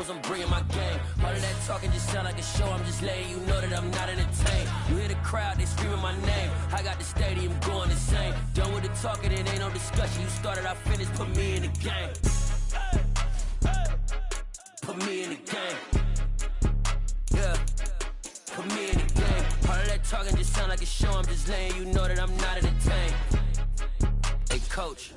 goals, I'm bringing my game. All of that talking just sound like a show, I'm just letting you know that I'm not entertained. You hear the crowd, they screaming my name. I got the stadium going insane. Done with the talking, it ain't no discussion. You started, I finished, put me in the game. Put me in the game. Yeah. Put me in the game. All of that talking just sound like a show, I'm just letting you know that I'm not entertained. Hey coach,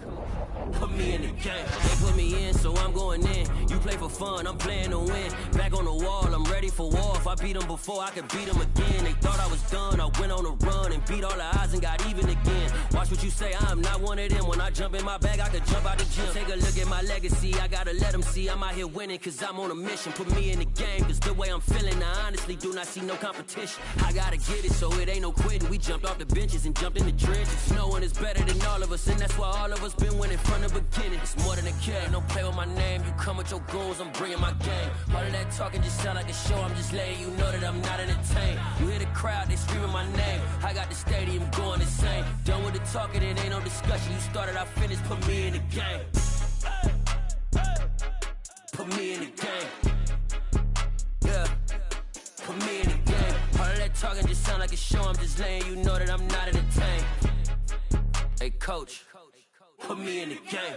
put me in the game. They put me in, so I'm going in. You play for fun, I'm playing to win. Back on the wall, I'm ready for war. If I beat them before, I could beat them again. They thought I was done, I went on a run and beat all the odds and got even again. Watch what you say, I'm not one of them. When I jump in my bag, I could jump out the gym. Take a look at my legacy, I gotta let them see I'm out here winning, cause I'm on a mission. Put me in the game, cause the way I'm feeling, I honestly do not see no competition. I gotta get it, so it ain't no quitting. We jumped off the benches and jumped in the trenches. No one is better than all of us, and that's why all of us been winning from the beginning. It's more than a game, don't play with my name. You come with your goons, I'm bringing my game. All of that talking just sound like a show, I'm just letting you know that I'm not entertained. You hear the crowd, they screaming my name. I got the stadium going insane. Done with the talking, it ain't no discussion. You started, I finished, put me in the game. Put me in the game. Yeah. Put me in the game. All of that talking just sound like a show, I'm just letting you know that I'm not entertained. Hey coach, put me in the game.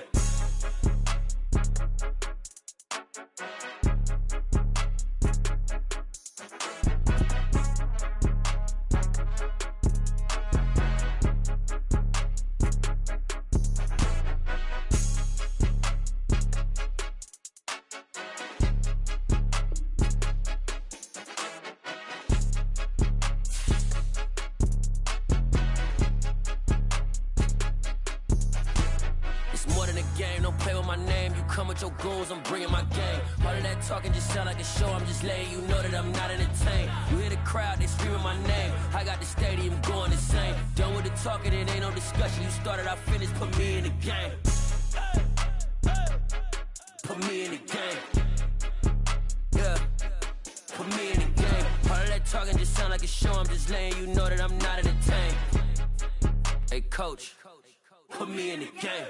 Your goals, I'm bringing my game. All of that talking just sound like a show, I'm just letting you know that I'm not entertained. You hear the crowd, they screaming my name. I got the stadium going insane. Done with the talking, it ain't no discussion. You started, I finished, put me in the game. Put me in the game. Yeah. Put me in the game. All of that talking just sound like a show, I'm just letting you know that I'm not entertained. Hey coach, put me in the game.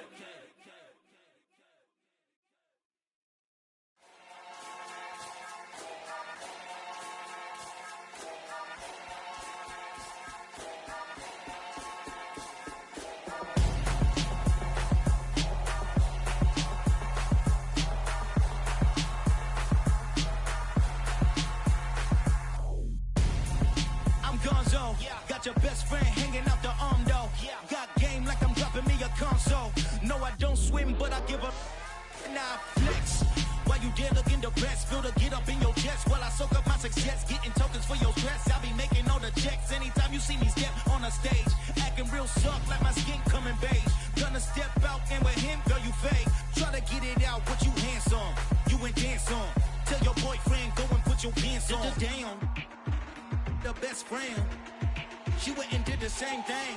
Got your best friend hanging out the arm though. Got game like I'm dropping me a console. No, I don't swim, but I give up. Nah, flex. Why you dare look in the best? Feel the get up in your chest while I soak up my success. Getting tokens for your stress. I be making all the checks anytime you see me step on a stage. Acting real soft like my skin coming beige. Gonna step out and with him, girl, you fake. Try to get it out, but you handsome. You ain't dance on. Tell your boyfriend, go and put your pants on. Down. The best friend. She went and did the same thing.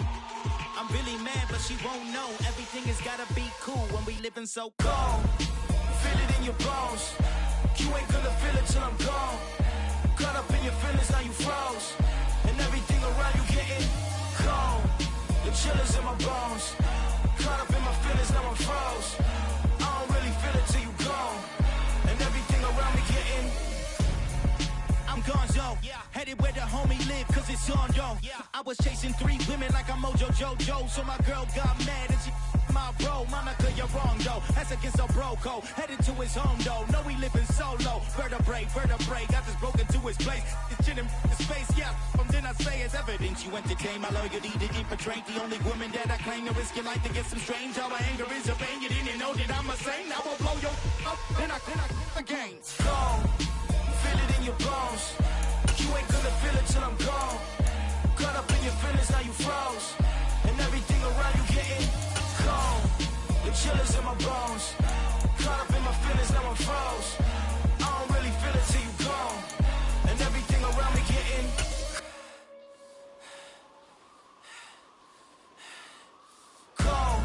I'm really mad, but she won't know. Everything has gotta be cool when we living so cold. Feel it in your bones. You ain't gonna feel it till I'm gone. Caught up in your feelings, now you froze. And everything around you getting cold. The chill is in my bones. Caught up in my feelings, now I'm froze. I don't really feel it till you gone. And everything around me getting I'm gonzo, headed where the homie live, cause it's on, yo. I was chasing 3 women like I'm Mojo Jojo, so my girl got mad and she my bro. Monica, you're wrong, though. That's against a bro code. Headed to his home, though. No, he living solo. Vertebrae, got this broken to his place. It's chin in his face, yeah. From then I say it's evidence you entertain my loyalty to infiltrate. The only woman that I claim to risk your life to get some strange. All my anger is a pain. You didn't know that I'm a saint. I will blow your up, then I again. Gone. Feel it in your bones. You ain't gonna feel it till I'm gone. Caught up in your feelings, now you froze. And everything around you getting cold. The chill is in my bones. Caught up in my feelings, now I'm froze. I don't really feel it till you gone. And everything around me getting cold.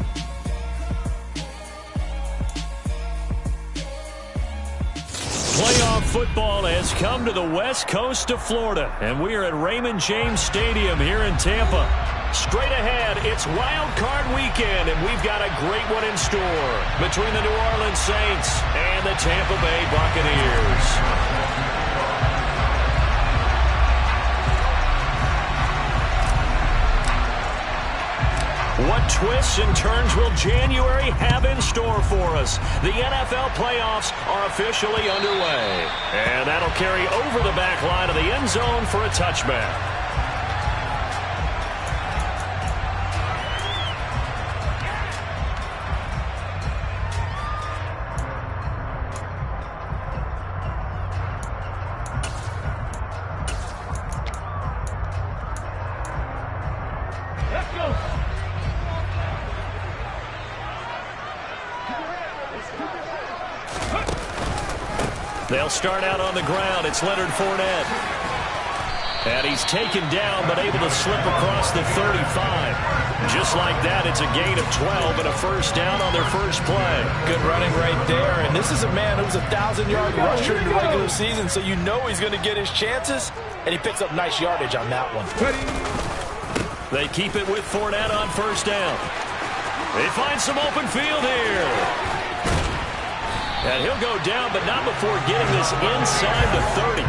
Playoff football has come to the west coast of Florida, and we are at Raymond James Stadium here in Tampa. Straight ahead, it's Wild Card Weekend, and we've got a great one in store between the New Orleans Saints and the Tampa Bay Buccaneers. twists and turns will January have in store for us? The NFL playoffs are officially underway. And that'll carry over the back line of the end zone for a touchback. They'll start out on the ground. It's Leonard Fournette. And he's taken down, but able to slip across the 35. Just like that, it's a gain of 12 and a first down on their first play. Good running right there. And this is a man who's a 1,000-yard rusher in the regular season, so you know he's going to get his chances. And he picks up nice yardage on that one. They keep it with Fournette on first down. They find some open field here. And he'll go down, but not before getting this inside the 30.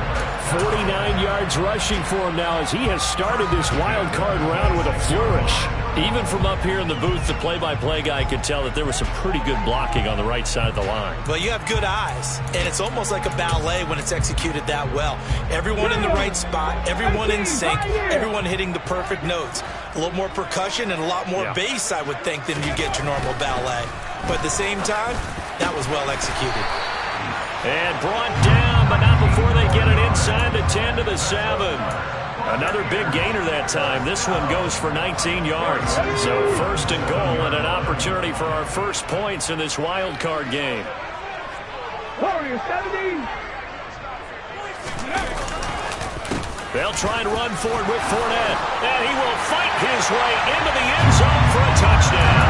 49 yards rushing for him now as he has started this wild card round with a flourish. Even from up here in the booth, the play-by-play guy could tell that there was some pretty good blocking on the right side of the line. Well, you have good eyes, and it's almost like a ballet when it's executed that well. Everyone in the right spot, everyone in sync, everyone hitting the perfect notes. A little more percussion and a lot more bass, I would think, than you get your normal ballet. But at the same time, that was well executed. And brought down, but not before they get it inside the 10 to the 7. Another big gainer that time. This one goes for 19 yards. So first and goal and an opportunity for our first points in this wild card game. They'll try and run forward with Fournette. And he will fight his way into the end zone for a touchdown.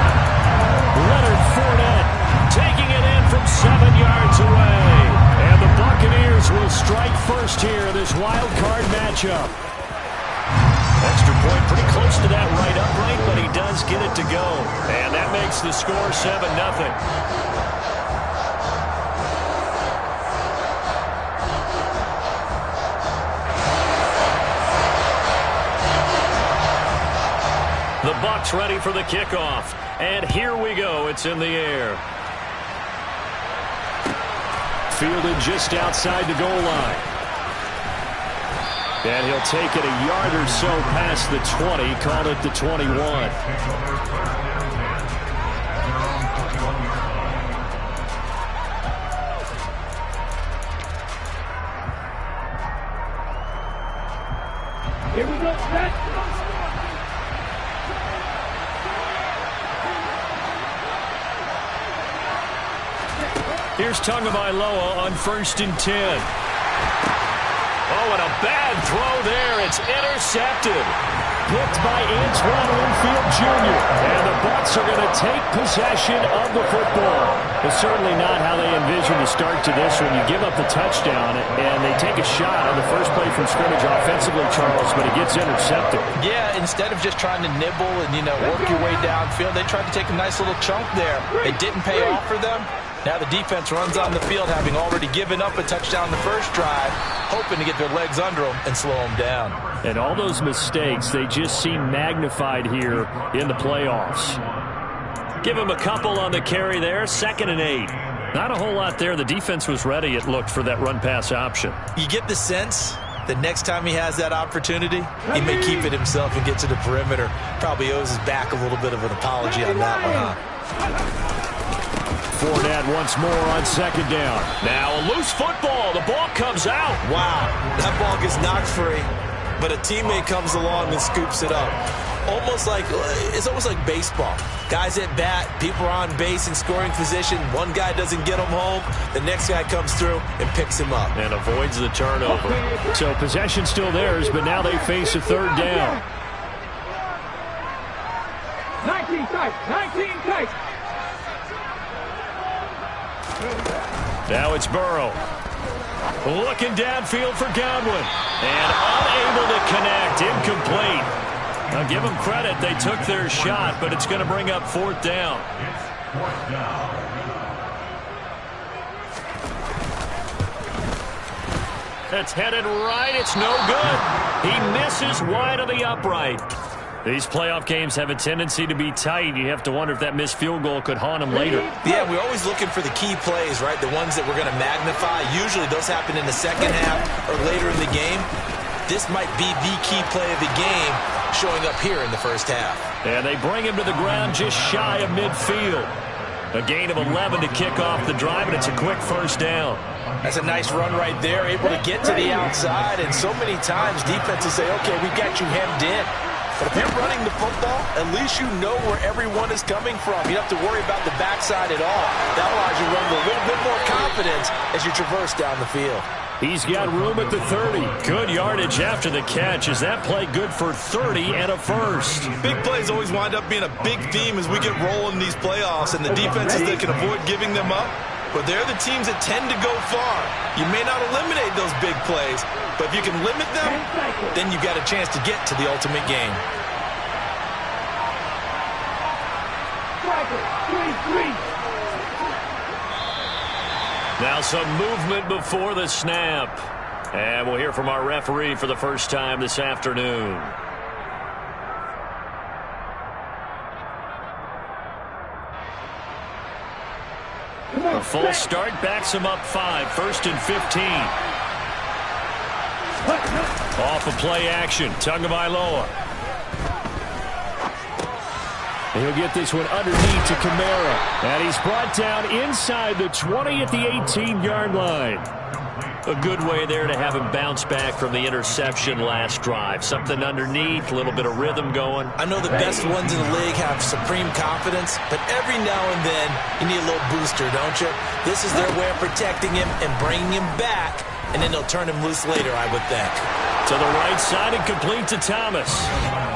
Leonard Fournette taking it in from 7 yards away. And the Buccaneers will strike first here in this wild card matchup. Extra point pretty close to that right upright, but he does get it to go. And that makes the score 7-0. The Bucs ready for the kickoff. And here we go. It's in the air. Fielded just outside the goal line. And he'll take it a yard or so past the 20. Call it the 21. Here we go. Here's Tagovailoa on 1st and 10. Oh, and a bad throw there. It's intercepted. Picked by Antoine Winfield Jr. And the Bucs are going to take possession of the football. It's certainly not how they envisioned the start to this when you give up the touchdown and they take a shot on the first play from scrimmage offensively, Charles, but it gets intercepted. Yeah, instead of just trying to nibble and, work your way downfield, they tried to take a nice little chunk there. It didn't pay off for them. Now the defense runs on the field, having already given up a touchdown the first drive, hoping to get their legs under them and slow them down. And all those mistakes, they just seem magnified here in the playoffs. Give him a couple on the carry there, 2nd and 8. Not a whole lot there. The defense was ready, it looked, for that run-pass option. You get the sense that next time he has that opportunity, he may keep it himself and get to the perimeter. Probably owes his back a little bit of an apology on that one, huh? Fournette once more on 2nd down. Now a loose football. The ball comes out. Wow, that ball gets knocked free, but a teammate comes along and scoops it up. It's almost like baseball. Guys at bat, people are on base in scoring position. One guy doesn't get him home. The next guy comes through and picks him up. And avoids the turnover. So possession still theirs, but now they face a 3rd down. 19 tight. Now it's Burrow. Looking downfield for Godwin. And unable to connect. Incomplete. Now give them credit. They took their shot, but it's going to bring up 4th down. It's headed right. It's no good. He misses wide of the upright. These playoff games have a tendency to be tight. You have to wonder if that missed field goal could haunt them later. Yeah, we're always looking for the key plays, right? The ones that we're going to magnify. Usually those happen in the second half or later in the game. This might be the key play of the game showing up here in the first half. And they bring him to the ground just shy of midfield. A gain of 11 to kick off the drive, and it's a quick first down. That's a nice run right there, able to get to the outside. And so many times defenses say, okay, we got you hemmed in. But if you're running the football, at least you know where everyone is coming from. You don't have to worry about the backside at all. That allows you to run with a little bit more confidence as you traverse down the field. He's got room at the 30. Good yardage after the catch. Is that play good for 30 and a first? Big plays always wind up being a big theme as we get rolling in these playoffs, and the defenses that can avoid giving them up, but they're the teams that tend to go far. You may not eliminate those big plays, but if you can limit them, then you've got a chance to get to the ultimate game. Now some movement before the snap. And we'll hear from our referee for the first time this afternoon. A full start backs him up 5, 1st and 15. Off of play action, Tagovailoa. He'll get this one underneath to Kamara. And he's brought down inside the 20 at the 18-yard line. A good way there to have him bounce back from the interception last drive. Something underneath, a little bit of rhythm going. I know the best ones in the league have supreme confidence, but every now and then you need a little booster, don't you? This is their way of protecting him and bringing him back, and then they'll turn him loose later, I would think. To the right side and complete to Thomas.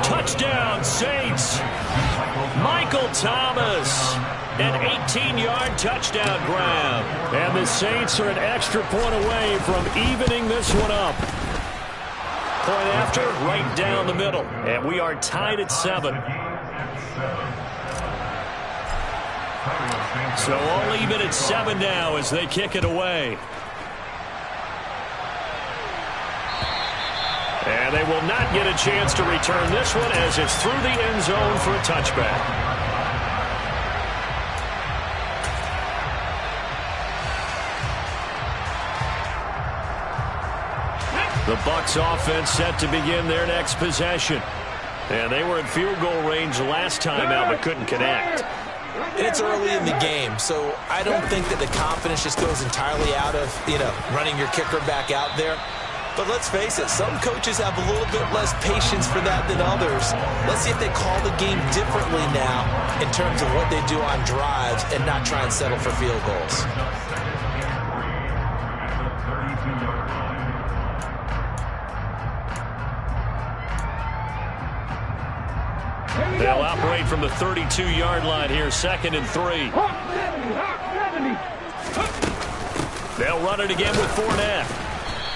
Touchdown, Saints. Michael Thomas. An 18-yard touchdown grab. And the Saints are an extra point away from evening this one up. Point after, right down the middle. And we are tied at 7. So all even at 7 now as they kick it away. And they will not get a chance to return this one as it's through the end zone for a touchback. The Bucs offense set to begin their next possession. And they were in field goal range last time out but couldn't connect. And it's early in the game, so I don't think that the confidence just goes entirely out of, running your kicker back out there. But let's face it, some coaches have a little bit less patience for that than others. Let's see if they call the game differently now in terms of what they do on drives and not try and settle for field goals. They'll operate from the 32-yard line here, 2nd and 3. They'll run it again with Fournette.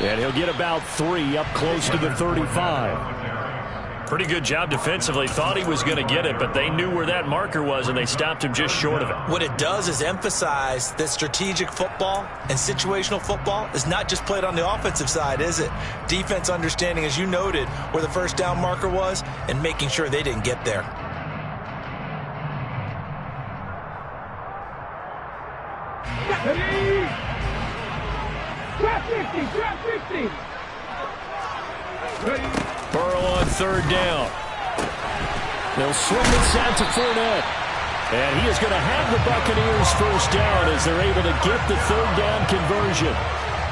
And he'll get about 3 up close to the 35. Pretty good job defensively. Thought he was going to get it, but they knew where that marker was, and they stopped him just short of it. What it does is emphasize that strategic football and situational football is not just played on the offensive side, is it? Defense understanding, as you noted, where the first down marker was and making sure they didn't get there. Drop 50. Burrow on 3rd down. They'll swing this out to Fournette. And he is going to have the Buccaneers first down as they're able to get the 3rd down conversion.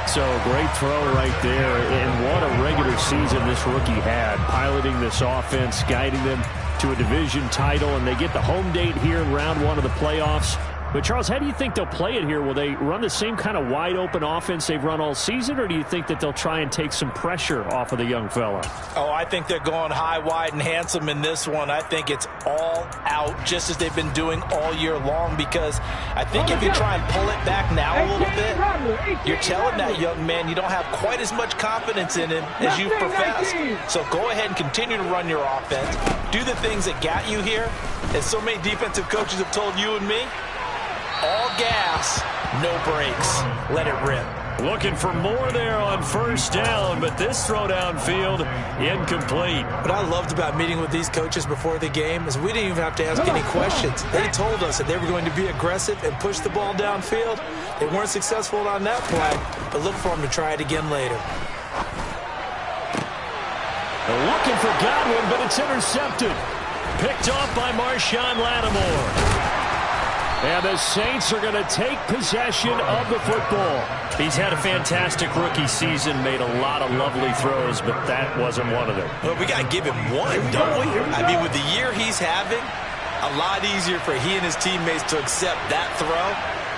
So great throw right there. And what a regular season this rookie had, piloting this offense, guiding them to a division title. And they get the home date here in round 1 of the playoffs. But, Charles, how do you think they'll play it here? Will they run the same kind of wide-open offense they've run all season, or do you think that they'll try and take some pressure off of the young fella? Oh, I think they're going high, wide, and handsome in this one. I think it's all out, just as they've been doing all year long, because I think if you try and pull it back now a little bit, you're telling that young man you don't have quite as much confidence in him as you've professed. So go ahead and continue to run your offense. Do the things that got you here. As so many defensive coaches have told you and me, all gas, no brakes. Let it rip. Looking for more there on first down, but this throw downfield incomplete. What I loved about meeting with these coaches before the game is we didn't even have to ask any questions. They told us that they were going to be aggressive and push the ball downfield. They weren't successful on that play, but look for them to try it again later. They're looking for Godwin, but it's intercepted. Picked off by Marshawn Lattimore. And the Saints are going to take possession of the football. He's had a fantastic rookie season, made a lot of lovely throws, but that wasn't one of them. Well, we got to give him one, don't we? I mean, with the year he's having, a lot easier for he and his teammates to accept that throw,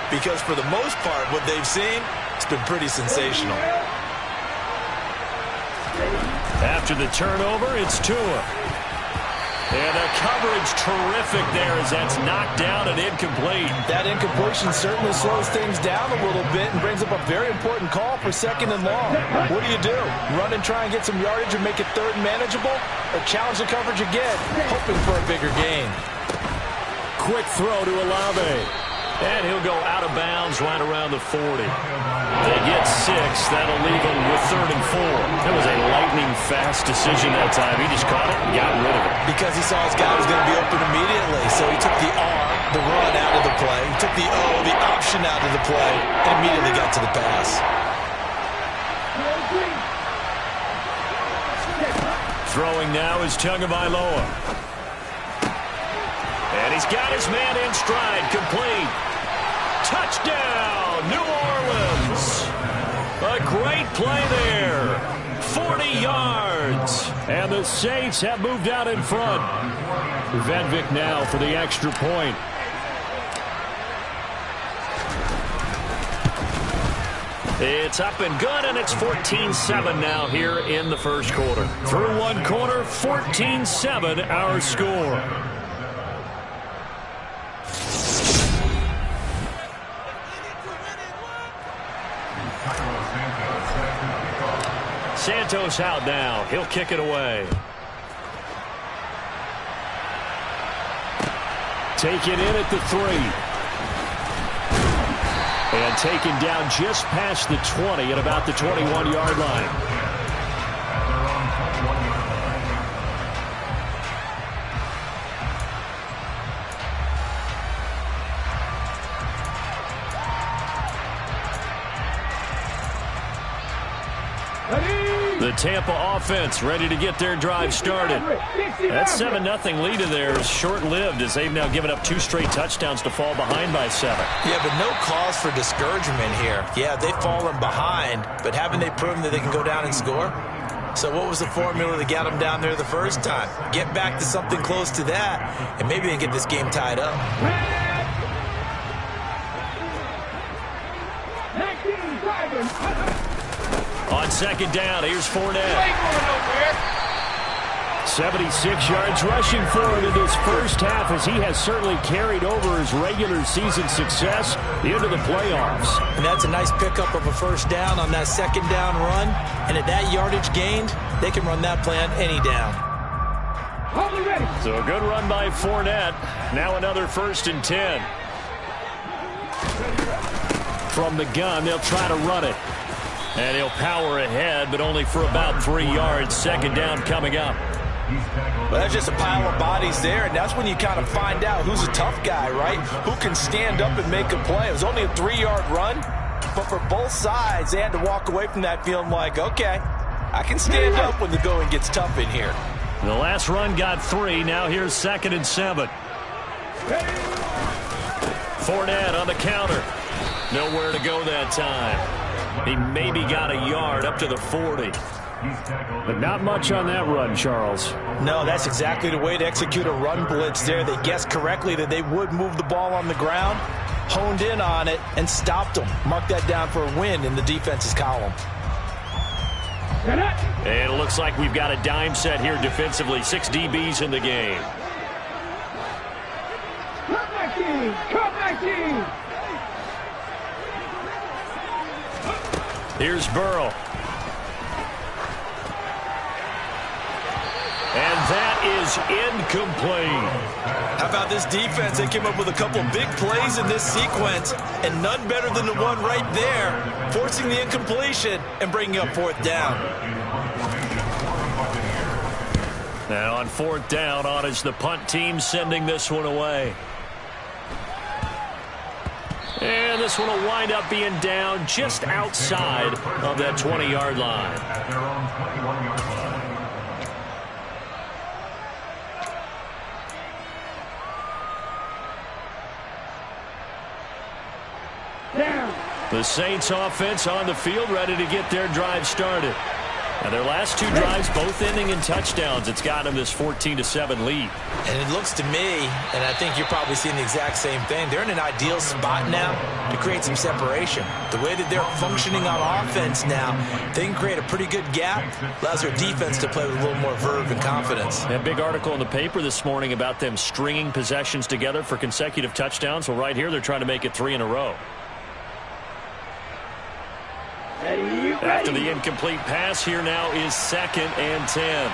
because for the most part, what they've seen, it's been pretty sensational. After the turnover, it's Tua. And the coverage terrific there as that's knocked down and incomplete. That incompletion certainly slows things down a little bit and brings up a very important call for 2nd and long. What do? Run and try and get some yardage and make it 3rd and manageable? Or challenge the coverage again, hoping for a bigger gain? Quick throw to Olave. And he'll go out of bounds right around the 40. They get 6. That'll leave them with 3rd and 4. That was a lightning-fast decision that time. He just caught it and got rid of it. Because he saw his guy was going to be open immediately. So he took the R, the run, out of the play. He took the O, the option, out of the play, and immediately got to the pass. Throwing now is Tagovailoa. And he's got his man in stride, complete. Touchdown, New Orleans. A great play there. 40 yards. And the Saints have moved out in front. Van Vick now for the extra point. It's up and good, and it's 14-7 now here in the first quarter. Through one quarter, 14-7 our score. Santos out now. He'll kick it away. Taken in at the 3. And taken down just past the 20 at about the 21-yard line. The Tampa offense ready to get their drive started. That 7-0 lead of theirs short-lived as they've now given up 2 straight touchdowns to fall behind by 7. Yeah, but no cause for discouragement here. Yeah, they've fallen behind, but haven't they proven that they can go down and score? So what was the formula that got them down there the first time? Get back to something close to that, and maybe they get this game tied up. On 2nd down, here's Fournette. 76 yards rushing for him in this first half as he has certainly carried over his regular season success into the playoffs. And that's a nice pickup of a first down on that 2nd down run. And at that yardage gained, they can run that play on any down. So a good run by Fournette. Now another 1st and 10. From the gun, they'll try to run it. And he'll power ahead, but only for about 3 yards. 2nd down coming up. Well, that's just a pile of bodies there, and that's when you kind of find out who's a tough guy, right? Who can stand up and make a play. It was only a 3-yard run, but for both sides, they had to walk away from that feeling like, okay, I can stand up when the going gets tough in here. The last run got 3. Now here's 2nd and 7. Fournette on the counter. Nowhere to go that time. He maybe got a yard up to the 40. But not much on that run, Charles. No, that's exactly the way to execute a run blitz there. They guessed correctly that they would move the ball on the ground, honed in on it, and stopped them. Mark that down for a win in the defense's column. And it looks like we've got a dime set here defensively. 6 DBs in the game. Come back in! Come back in! Here's Burrow. And that is incomplete. How about this defense? They came up with a couple big plays in this sequence, and none better than the one right there, forcing the incompletion and bringing up fourth down. Now on fourth down, on is the punt team sending this one away. And this one will wind up being down just outside of that 20-yard line. The Saints offense on the field, ready to get their drive started. Now their last two drives both ending in touchdowns. It's got them this 14-7 lead. And it looks to me, and I think you're probably seeing the exact same thing, they're in an ideal spot now to create some separation. The way that they're functioning on offense now, they can create a pretty good gap, allows their defense to play with a little more verve and confidence. A big article in the paper this morning about them stringing possessions together for consecutive touchdowns. Well, right here they're trying to make it 3 in a row. After the incomplete pass, here now is 2nd and 10.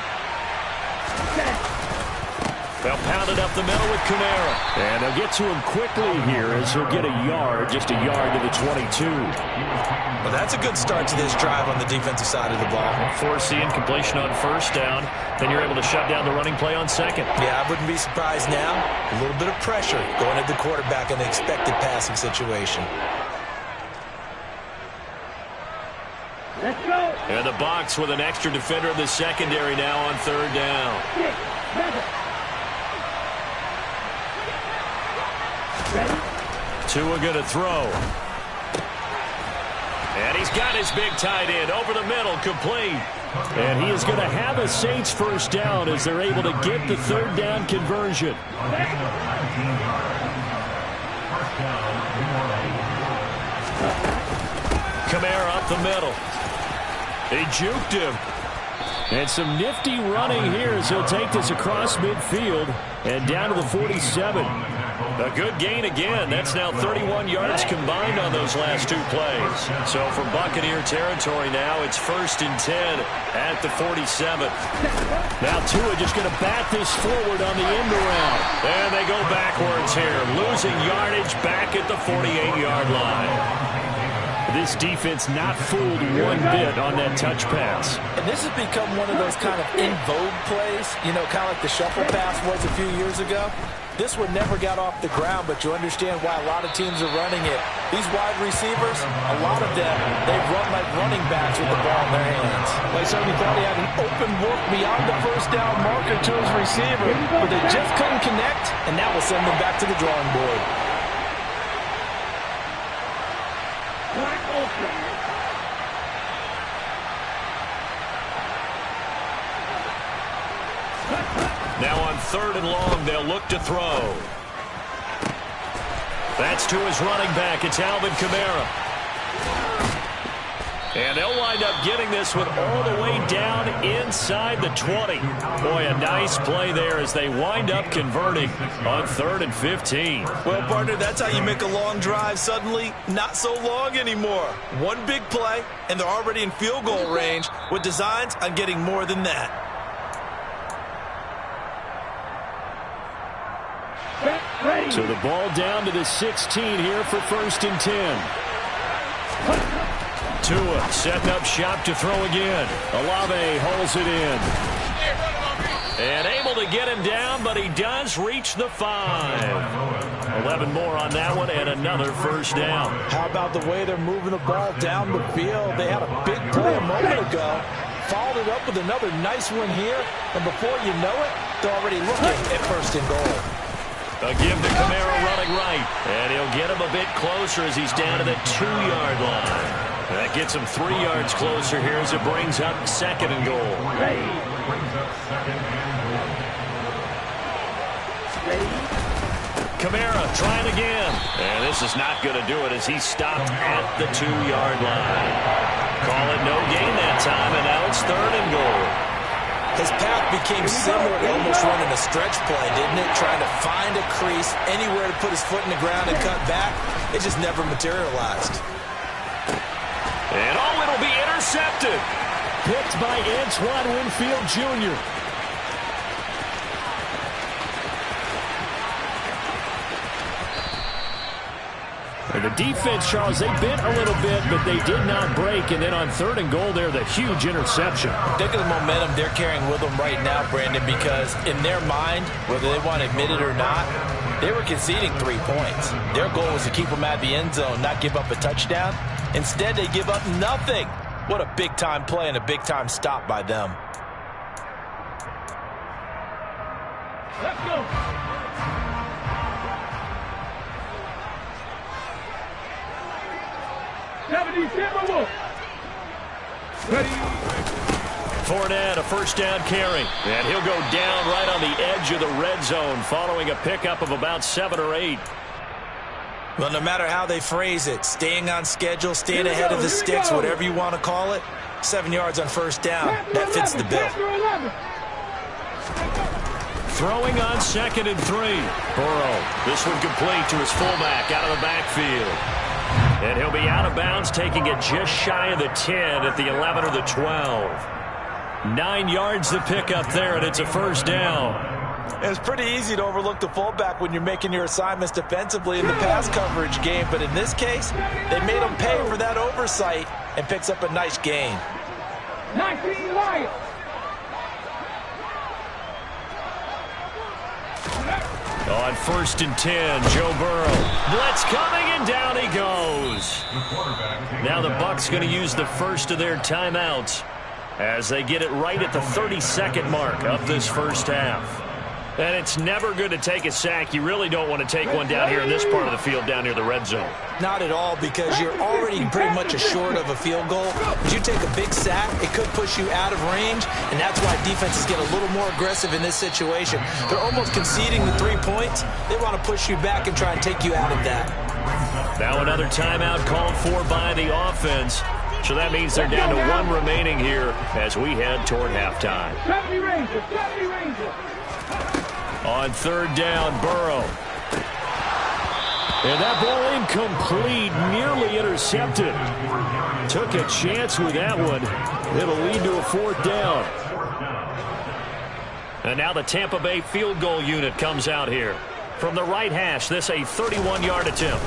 They'll pound it up the middle with Kamara. And they'll get to him quickly here as he'll get a yard, just a yard to the 22. Well, that's a good start to this drive on the defensive side of the ball. Force the incompletion on first down. Then you're able to shut down the running play on second. Yeah, I wouldn't be surprised now. A little bit of pressure going at the quarterback in the expected passing situation. Let's go. And the box with an extra defender in the secondary now on third down. Tua going to throw. And he's got his big tight end over the middle, complete. And he is going to have a Saints first down as they're able to get the third down conversion. Kamara up the middle. He juked him. And some nifty running here as he'll take this across midfield and down to the 47. A good gain again. That's now 31 yards combined on those last two plays. So from Buccaneer territory now, it's 1st and 10 at the 47. Now Tua just going to bat this forward on the end around. And they go backwards here, losing yardage back at the 48-yard line. This defense not fooled one bit on that touch pass. And this has become one of those kind of in vogue plays, you know, kind of like the shuffle pass was a few years ago. This one never got off the ground, but you understand why a lot of teams are running it. These wide receivers, a lot of them, they run like running backs with the ball in their hands. They certainly thought he had an open look beyond the first down marker to his receiver, but they just couldn't connect, and that will send them back to the drawing board. Now on 3rd and long, they'll look to throw. That's to his running back. It's Alvin Kamara. And they'll wind up getting this one all the way down inside the 20. Boy, a nice play there as they wind up converting on 3rd and 15. Well, partner, that's how you make a long drive suddenly not so long anymore. One big play, and they're already in field goal range with designs on getting more than that. So the ball down to the 16 here for 1st and 10. Tua setting up shop to throw again. Olave holds it in. And able to get him down, but he does reach the 5. 11 more on that one and another first down. How about the way they're moving the ball down the field? They had a big play a moment ago. Followed it up with another nice one here. And before you know it, they're already looking at 1st and goal. A give to Kamara running right. And he'll get him a bit closer as he's down to the 2-yard line. That gets him 3 yards closer here as it brings up 2nd and goal. Kamara trying again. And this is not going to do it as he's stopped at the 2-yard line. Call it no gain that time, and now it's 3rd and goal. His path became similar to almost running a stretch play, didn't it? Trying to find a crease, anywhere to put his foot in the ground and cut back. It just never materialized. And oh, it'll be intercepted. Picked by Antoine Winfield Jr. And the defense, Charles, they bit a little bit, but they did not break. And then on 3rd and goal there, the huge interception. Think of the momentum they're carrying with them right now, Brandon, because in their mind, whether they want to admit it or not, they were conceding 3 points. Their goal was to keep them at the end zone, not give up a touchdown. Instead, they give up nothing. What a big-time play and a big-time stop by them. Let's go. Ready. Fournette, a first down carry. And he'll go down right on the edge of the red zone following a pickup of about 7 or 8. Well, no matter how they phrase it, staying on schedule, staying ahead of the sticks, whatever you want to call it, 7 yards on first down, that fits the bill. Throwing on 2nd and 3. Burrow, this one complete to his fullback out of the backfield. And he'll be out of bounds, taking it just shy of the 10 at the 11 or the 12. 9 yards to pick up there, and it's a first down. It's pretty easy to overlook the fullback when you're making your assignments defensively in the pass coverage game, but in this case, they made him pay for that oversight and picks up a nice gain. 19 Lions. On 1st and 10, Joe Burrow. Blitz coming, and down he goes. Now the Bucs going to use the first of their timeouts as they get it right at the 30-second mark of this first half. And it's never good to take a sack. You really don't want to take one down here in this part of the field, down near the red zone. Not at all, because you're already pretty much assured of a field goal. If you take a big sack, it could push you out of range, and that's why defenses get a little more aggressive in this situation. They're almost conceding the 3 points. They want to push you back and try and take you out of that. Now another timeout called for by the offense. So that means they're down to 1 remaining here as we head toward halftime. 70 Rangers, 70 Rangers. On 3rd down, Burrow. And that ball incomplete, nearly intercepted. Took a chance with that one. It'll lead to a 4th down. And now the Tampa Bay field goal unit comes out here. From the right hash, this a 31-yard attempt.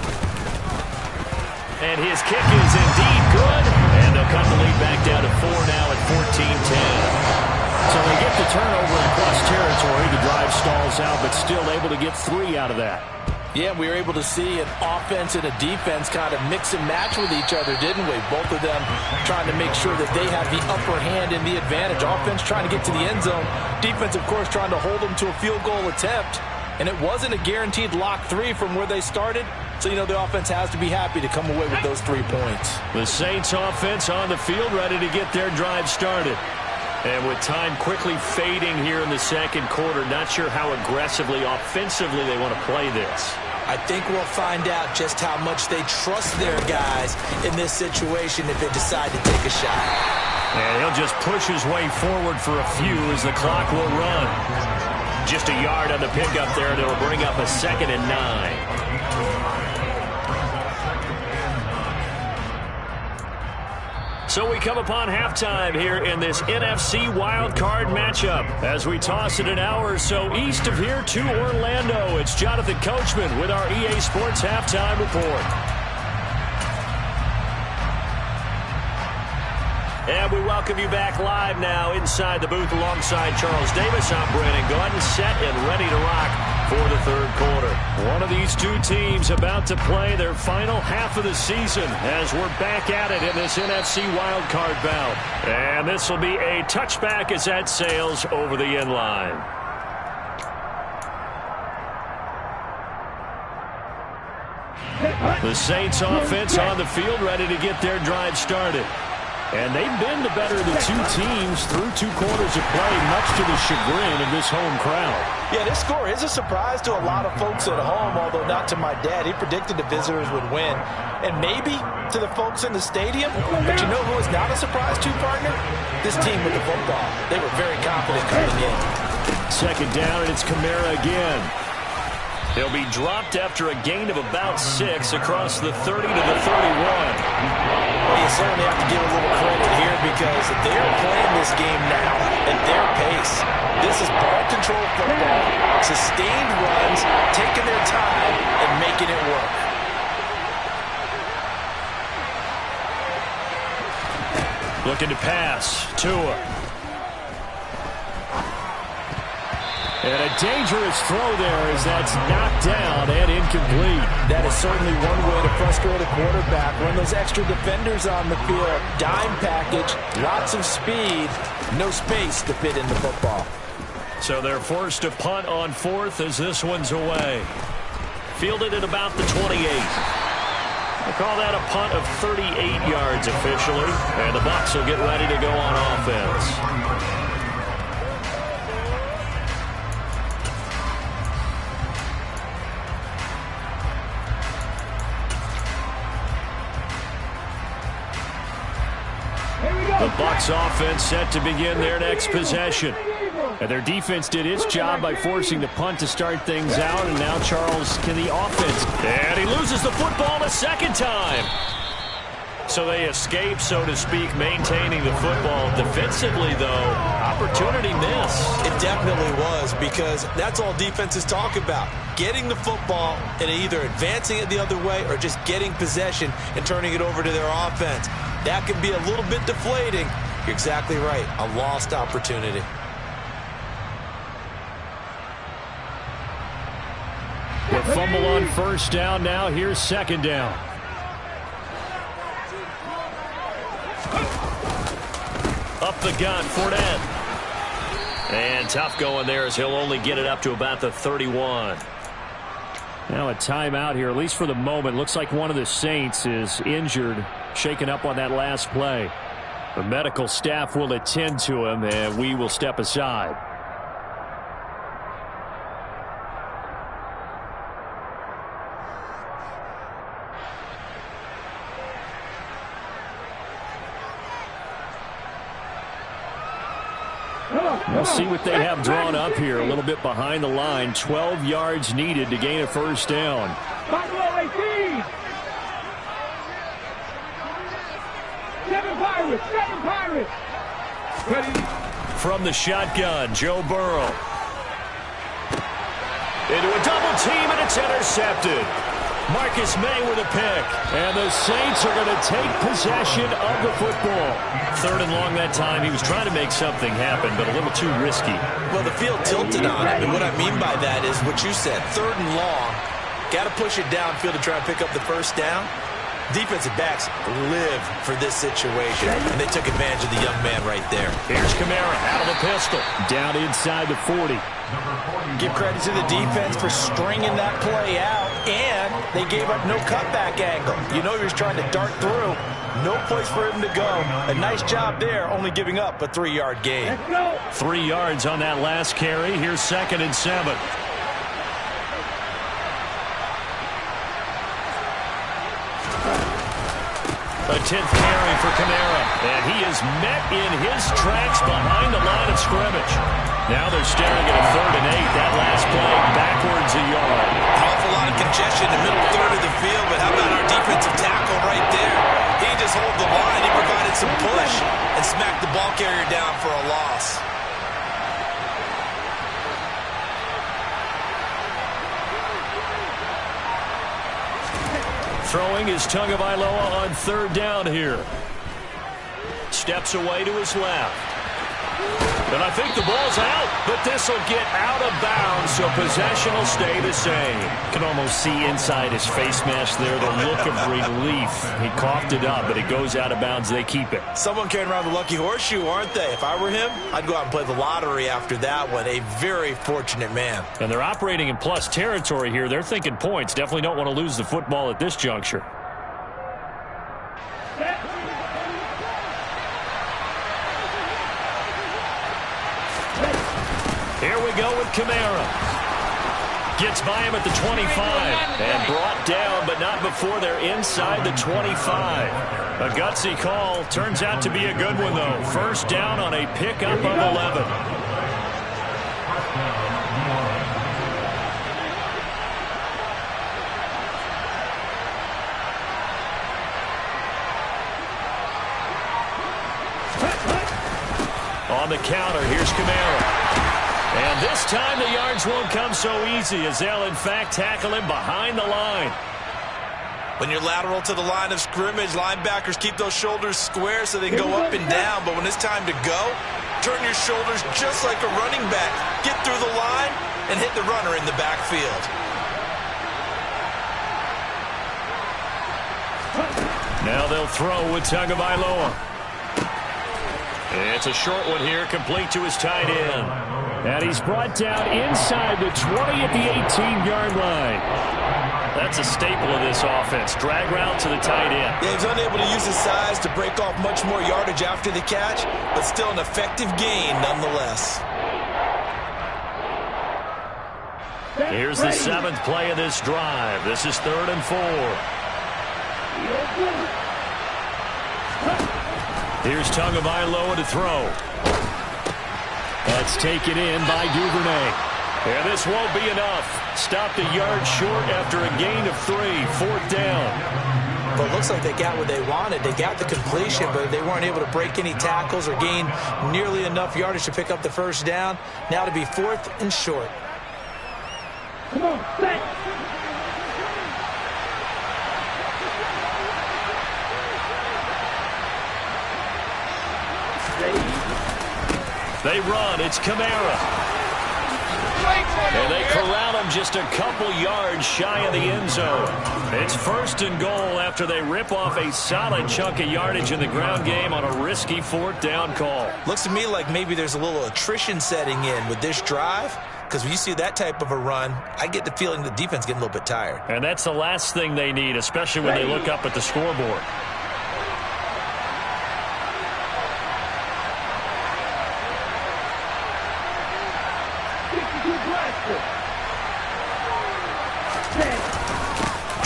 And his kick is indeed good. And they'll cut the lead back down to 4 now at 14-10. So they get the turnover in plus territory. The drive stalls out, but still able to get 3 out of that. Yeah, we were able to see an offense and a defense kind of mix and match with each other, didn't we? Both of them trying to make sure that they have the upper hand and the advantage. Offense trying to get to the end zone. Defense, of course, trying to hold them to a field goal attempt. And it wasn't a guaranteed lock 3 from where they started. So, you know, the offense has to be happy to come away with those 3 points. The Saints offense on the field, ready to get their drive started. And with time quickly fading here in the second quarter, not sure how aggressively, offensively they want to play this. I think we'll find out just how much they trust their guys in this situation if they decide to take a shot. And he'll just push his way forward for a few as the clock will run. Just a yard on the pickup there, and it'll bring up a 2nd and 9. So we come upon halftime here in this NFC wildcard matchup as we toss it an hour or so east of here to Orlando. It's Jonathan Coachman with our EA Sports Halftime Report. And we welcome you back live now inside the booth alongside Charles Davis. I'm Brandon Gordon, set and ready to rock for the third quarter. One of these two teams about to play their final half of the season as we're back at it in this NFC wildcard bout. And this will be a touchback as that sails over the end line. The Saints offense on the field ready to get their drive started. And they've been the better of the two teams through 2 quarters of play, much to the chagrin of this home crowd. Yeah, this score is a surprise to a lot of folks at home, although not to my dad. He predicted the visitors would win. And maybe to the folks in the stadium. But you know who is not a surprise to, partner? This team with the football. They were very confident coming in. 2nd down, and it's Kamara again. He'll be dropped after a gain of about 6 across the 30 to the 31. Well, you certainly have to give a little credit here because they're playing this game now at their pace. This is ball control football, sustained runs, taking their time, and making it work. Looking to pass. Tua. And a dangerous throw there as that's knocked down and incomplete. That is certainly one way to frustrate a quarterback. Run those extra defenders on the field. Dime package, lots of speed, no space to fit in the football. So they're forced to punt on fourth as this one's away. Fielded at about the 28. They call that a punt of 38 yards officially. And the Bucs will get ready to go on offense. The Bucs offense set to begin their next possession. And their defense did its job by forcing the punt to start things out. And now Charles can the offense. And he loses the football a second time. So they escape, so to speak, maintaining the football. Defensively, though, opportunity missed. It definitely was, because that's all defenses talk about. Getting the football and either advancing it the other way or just getting possession and turning it over to their offense. That can be a little bit deflating. You're exactly right. A lost opportunity. The fumble on first down now. Here's second down. Up the gun, Fournette. And tough going there as he'll only get it up to about the 31. Now a timeout here, at least for the moment. Looks like one of the Saints is injured, shaken up on that last play. The medical staff will attend to him, and we will step aside. We'll see what they have drawn up here. A little bit behind the line. 12 yards needed to gain a first down. 18. 7 Pirates. 7 Pirates. Ready. From the shotgun, Joe Burrow. Into a double team, and it's intercepted. Marcus May with a pick. And the Saints are going to take possession of the football. Third and long that time. He was trying to make something happen, but a little too risky. Well, the field tilted on him, and what I mean by that is what you said. Third and long. Got to push it downfield to try and pick up the first down. Defensive backs live for this situation, and they took advantage of the young man right there. Here's Kamara out of the pistol. Down inside the 40. Give credit to the defense for stringing that play out, and they gave up no cutback angle. You know he was trying to dart through. No place for him to go. A nice job there, only giving up a 3-yard gain. 3 yards on that last carry. Here's 2nd and 7. A 10th carry for Kamara. And he is met in his tracks behind the line of scrimmage. Now they're staring at a 3rd and 8. That last play backwards a yard. An awful lot of congestion in the middle third of the field, but how about our defensive tackle right there? He just held the line. He provided some push and smacked the ball carrier down for a loss. Throwing is Tagovailoa on 3rd down here. Steps away to his left. And I think the ball's out, but this will get out of bounds, so possession will stay the same. Can almost see inside his face mask there the look of relief. He coughed it up, but it goes out of bounds. They keep it. Someone carrying around the lucky horseshoe, aren't they? If I were him, I'd go out and play the lottery after that one. A very fortunate man. And they're operating in plus territory here. They're thinking points. Definitely don't want to lose the football at this juncture. Here we go with Kamara. Gets by him at the 25 and brought down, but not before they're inside the 25. A gutsy call. Turns out to be a good one, though. First down on a pickup of 11. On the counter, here's Kamara. And this time the yards won't come so easy as they'll, in fact, tackle him behind the line. When you're lateral to the line of scrimmage, linebackers keep those shoulders square so they can go up and down. But when it's time to go, turn your shoulders just like a running back. Get through the line and hit the runner in the backfield. Now they'll throw with Tagovailoa. It's a short one here, complete to his tight end. And he's brought down inside the 20 at the 18-yard line. That's a staple of this offense. Drag route to the tight end. Yeah, he's unable to use his size to break off much more yardage after the catch, but still an effective gain nonetheless. Here's the 7th play of this drive. This is 3rd and 4. Here's Tagovailoa to throw. That's taken in by Duvernay. And this won't be enough. Stop the yard short after a gain of 3. 4th down. Well, it looks like they got what they wanted. They got the completion, but they weren't able to break any tackles or gain nearly enough yardage to pick up the first down. Now to be 4th and short. Come on, set. They run. It's Kamara. And they corral him just a couple yards shy of the end zone. It's 1st and goal after they rip off a solid chunk of yardage in the ground game on a risky 4th down call. Looks to me like maybe there's a little attrition setting in with this drive, because when you see that type of a run, I get the feeling the defense getting a little bit tired. And that's the last thing they need, especially when they look up at the scoreboard.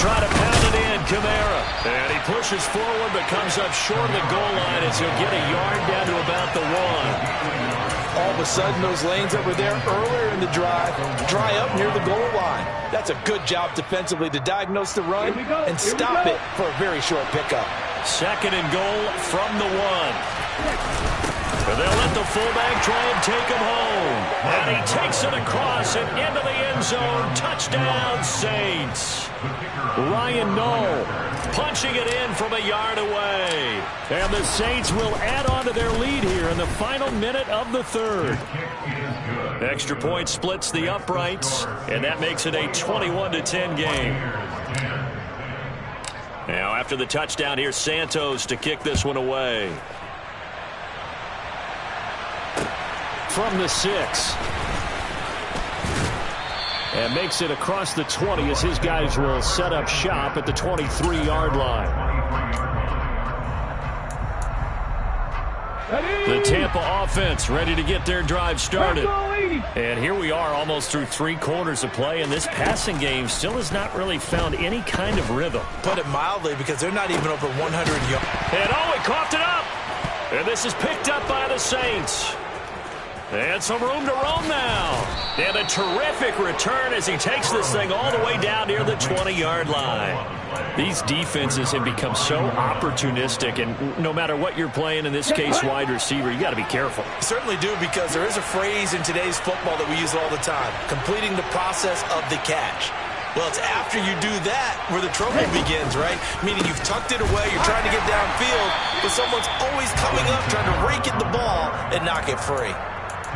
Try to pound it in, Kamara. And he pushes forward but comes up short of the goal line as he'll get a yard down to about the 1. All of a sudden, those lanes that were there earlier in the drive dry up near the goal line. That's a good job defensively to diagnose the run and stop it for a very short pickup. 2nd and goal from the 1. And they'll let the fullback try and take him home. And he takes it across and into the end zone. Touchdown, Saints. Ryan Knoll punching it in from a yard away. And the Saints will add on to their lead here in the final minute of the 3rd. Extra point splits the uprights, and that makes it a 21-10 game. Now, after the touchdown, here's Santos to kick this one away. From the 6. And makes it across the 20 as his guys will set up shop at the 23-yard line. The Tampa offense ready to get their drive started. And here we are almost through 3 quarters of play, and this passing game still has not really found any kind of rhythm. Put it mildly, because they're not even over 100 yards. And he coughed it up. And this is picked up by the Saints. And some room to roam now. And a terrific return as he takes this thing all the way down near the 20-yard line. These defenses have become so opportunistic, and no matter what you're playing, in this case wide receiver, you got to be careful. You certainly do, because there is a phrase in today's football that we use all the time: completing the process of the catch. Well, it's after you do that where the trouble begins, right? Meaning you've tucked it away, you're trying to get downfield, but someone's always coming up trying to rake at the ball and knock it free.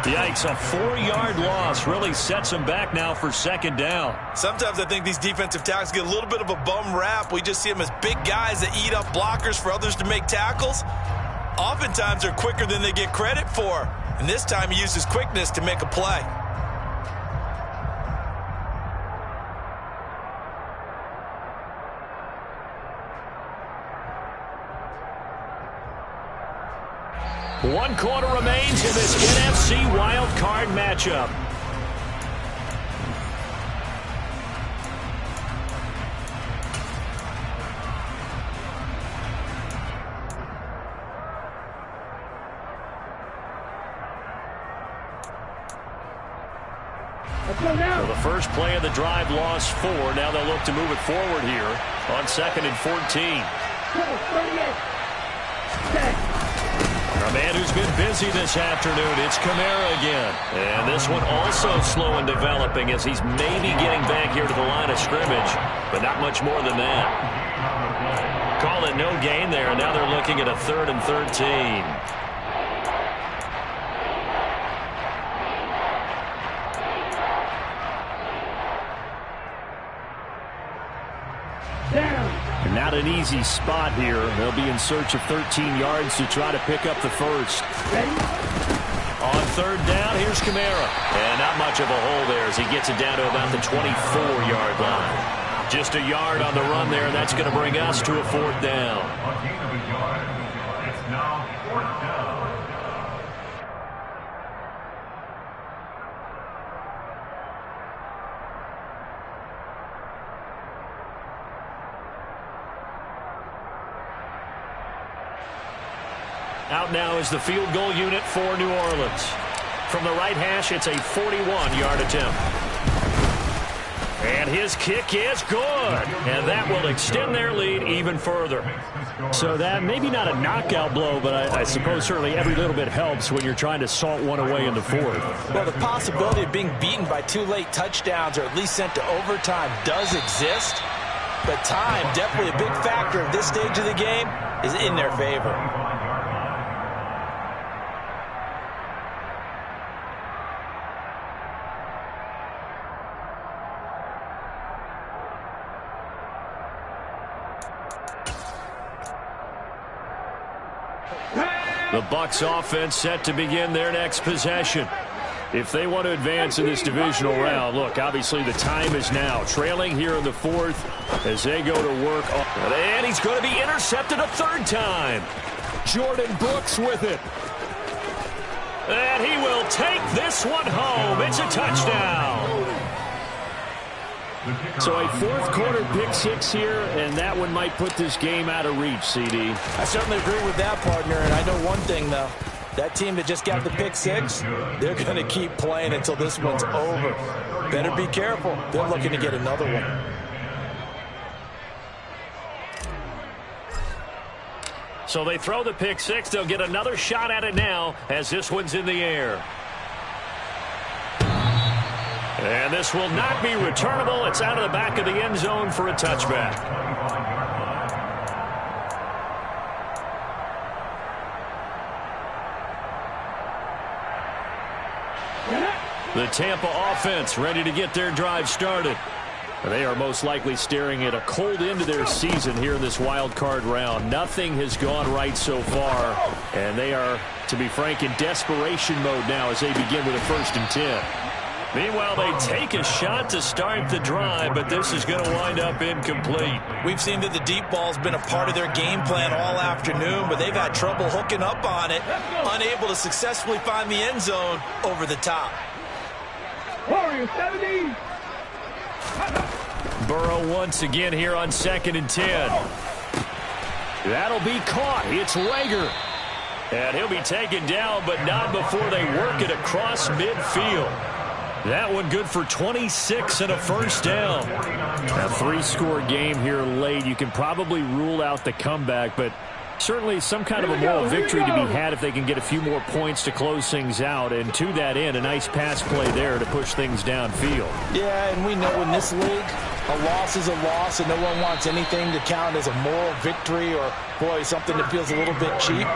Yikes, a 4-yard loss really sets them back now for 2nd down. Sometimes I think these defensive tackles get a little bit of a bum rap. We just see them as big guys that eat up blockers for others to make tackles. Oftentimes they're quicker than they get credit for. And this time he used his quickness to make a play. One quarter remains in this NFC wild card matchup. So the first play of the drive lost 4. Now they'll look to move it forward here on 2nd and 14. A man who's been busy this afternoon, it's Kamara again. And this one also slow in developing as he's maybe getting back here to the line of scrimmage, but not much more than that. Call it no gain there, and now they're looking at a 3rd and 13. Not an easy spot here. They'll be in search of 13 yards to try to pick up the first. On 3rd down, here's Kamara. And not much of a hole there as he gets it down to about the 24-yard line. Just a yard on the run there. That's going to bring us to a 4th down. It's now 4th down. Out now is the field goal unit for New Orleans. From the right hash, it's a 41-yard attempt. And his kick is good. And that will extend their lead even further. So that maybe not a knockout blow, but I suppose certainly every little bit helps when you're trying to salt one away in the 4th. Well, the possibility of being beaten by 2 late touchdowns or at least sent to overtime does exist. But time, definitely a big factor at this stage of the game, is in their favor. The Bucs offense set to begin their next possession. If they want to advance in this divisional round, look, obviously the time is now. Trailing here in the 4th as they go to work. And he's going to be intercepted a 3rd time. Jordan Brooks with it. And he will take this one home. It's a touchdown. So a 4th quarter pick 6 here, and that one might put this game out of reach, CD. I certainly agree with that, partner, and I know one thing, though. That team that just got the pick 6, they're going to keep playing until this one's over. Better be careful. They're looking to get another one. So they throw the pick 6. They'll get another shot at it now as this one's in the air. And this will not be returnable. It's out of the back of the end zone for a touchback. The Tampa offense ready to get their drive started. They are most likely staring at a cold end to their season here in this wild card round. Nothing has gone right so far, and they are, to be frank, in desperation mode now as they begin with a 1st and 10. Meanwhile, they take a shot to start the drive, but this is going to wind up incomplete. We've seen that the deep ball's been a part of their game plan all afternoon, but they've had trouble hooking up on it, unable to successfully find the end zone over the top. Warriors 70. Burrow once again here on 2nd and 10. That'll be caught. It's Rager. And he'll be taken down, but not before they work it across midfield. That one good for 26 and a 1st down. A 3-score game here late. You can probably rule out the comeback, but certainly some kind of a moral victory to be had if they can get a few more points to close things out. And to that end, a nice pass play there to push things downfield. Yeah, and we know in this league, a loss is a loss, and no one wants anything to count as a moral victory or, boy, something that feels a little bit cheap.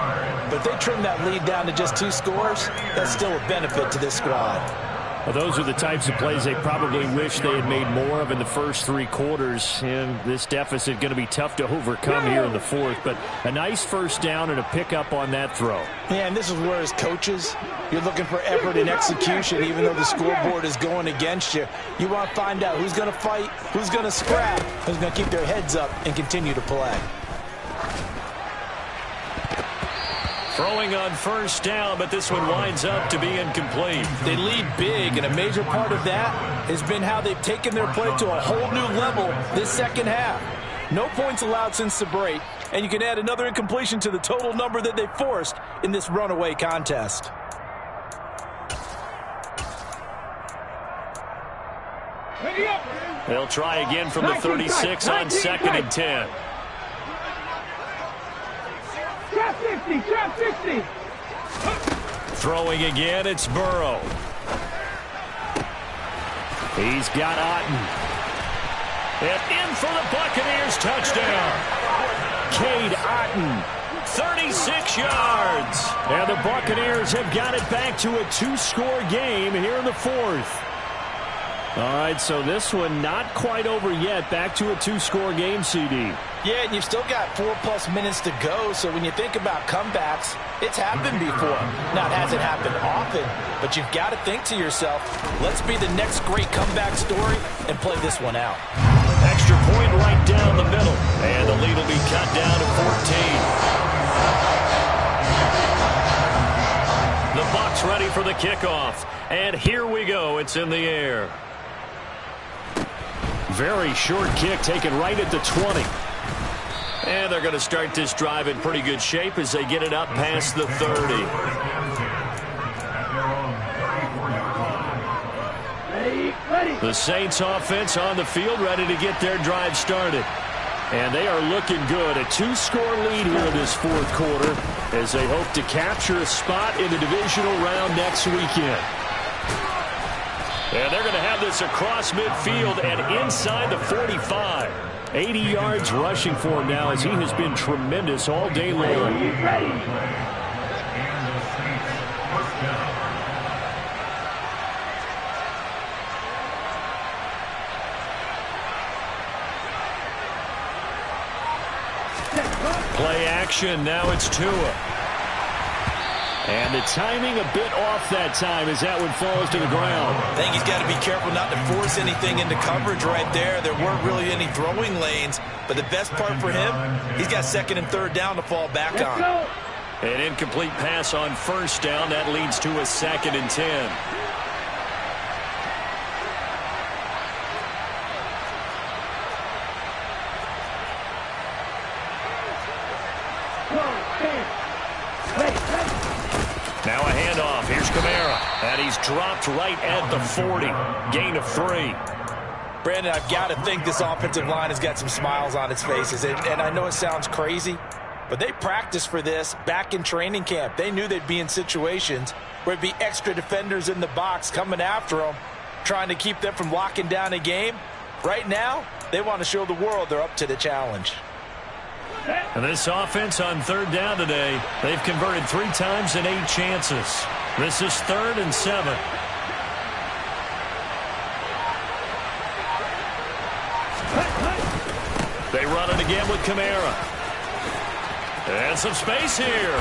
But if they trim that lead down to just 2 scores, that's still a benefit to this squad. Well, those are the types of plays they probably wish they had made more of in the first 3 quarters. And this deficit going to be tough to overcome here in the 4th. But a nice 1st down and a pickup on that throw. Yeah, and this is where as coaches, you're looking for effort and execution, even though the scoreboard is going against you. You want to find out who's going to fight, who's going to scrap, who's going to keep their heads up and continue to play. Throwing on 1st down, but this one winds up to be incomplete. They lead big, and a major part of that has been how they've taken their play to a whole new level this 2nd half. No points allowed since the break, and you can add another incompletion to the total number that they forced in this runaway contest. They'll try again from the 36 on 2nd and 10. Trap 50, trap 50. Throwing again, it's Burrow. He's got Otten. And in for the Buccaneers touchdown. Cade Otton, 36 yards. And the Buccaneers have got it back to a 2-score game here in the fourth. All right, so this one not quite over yet. Back to a 2-score game, CD. Yeah, and you've still got 4+ minutes to go, so when you think about comebacks, it's happened before. Now, it hasn't happened often, but you've got to think to yourself, let's be the next great comeback story and play this one out. Extra point right down the middle, and the lead will be cut down to 14. The Bucs ready for the kickoff, and here we go. It's in the air. Very short kick taken right at the 20. And they're going to start this drive in pretty good shape as they get it up past the 30. The Saints offense on the field ready to get their drive started. And they are looking good. A 2-score lead here in this fourth quarter as they hope to capture a spot in the divisional round next weekend. And they're going to have this across midfield and inside the 45. 80 yards rushing for him now as he has been tremendous all day long. Play action. Now it's Tua. And the timing a bit off that time as that one falls to the ground. I think he's got to be careful not to force anything into coverage right there. There weren't really any throwing lanes, but the best part for him, he's got 2nd and 3rd down to fall back on. An incomplete pass on 1st down. That leads to a 2nd and 10. Now a handoff. Here's Kamara. And he's dropped right at the 40. Gain of 3. Brandon, I've got to think this offensive line has got some smiles on its faces. And I know it sounds crazy, but they practiced for this back in training camp. They knew they'd be in situations where it'd be extra defenders in the box coming after them, trying to keep them from locking down a game. Right now, they want to show the world they're up to the challenge. And this offense on 3rd down today, they've converted 3 times in 8 chances. This is 3rd and 7. They run it again with Kamara. And some space here.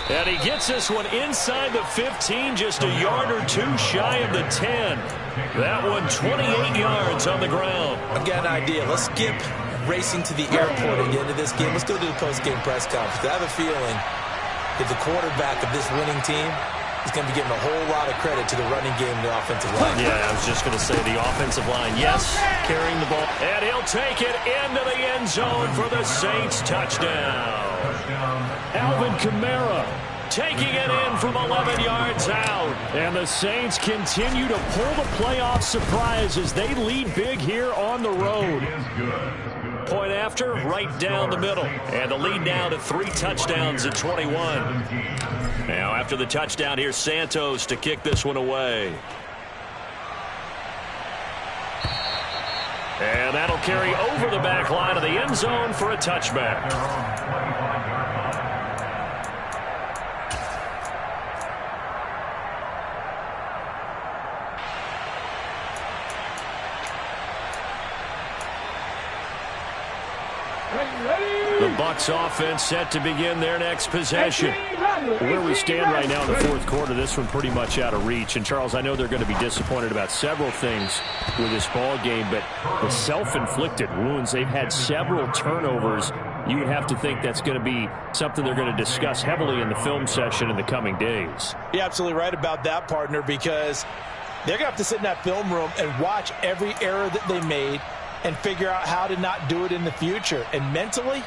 And he gets this one inside the 15, just a yard or 2 shy of the 10. That one 28 yards on the ground. I've got an idea. Let's skip racing to the airport and get into this game. Let's go to the post-game press conference. I have a feeling that the quarterback of this winning team is going to be giving a whole lot of credit to the running game and the offensive line. Yeah, I was just going to say the offensive line, yes, carrying the ball. And he'll take it into the end zone for the Saints touchdown. Alvin Kamara taking it in from 11 yards out. And the Saints continue to pull the playoff surprise as they lead big here on the road. Point after, right down the middle. And the lead now to 3 touchdowns at 21. Now after the touchdown, here's Santos to kick this one away. And that'll carry over the back line of the end zone for a touchback. The Bucs offense set to begin their next possession. Where we stand right now in the fourth quarter, this one pretty much out of reach. And, Charles, I know they're going to be disappointed about several things with this ball game, but the self-inflicted wounds, they've had several turnovers. You would have to think that's going to be something they're going to discuss heavily in the film session in the coming days. You're absolutely right about that, partner, because they're going to have to sit in that film room and watch every error that they made and figure out how to not do it in the future. And mentally,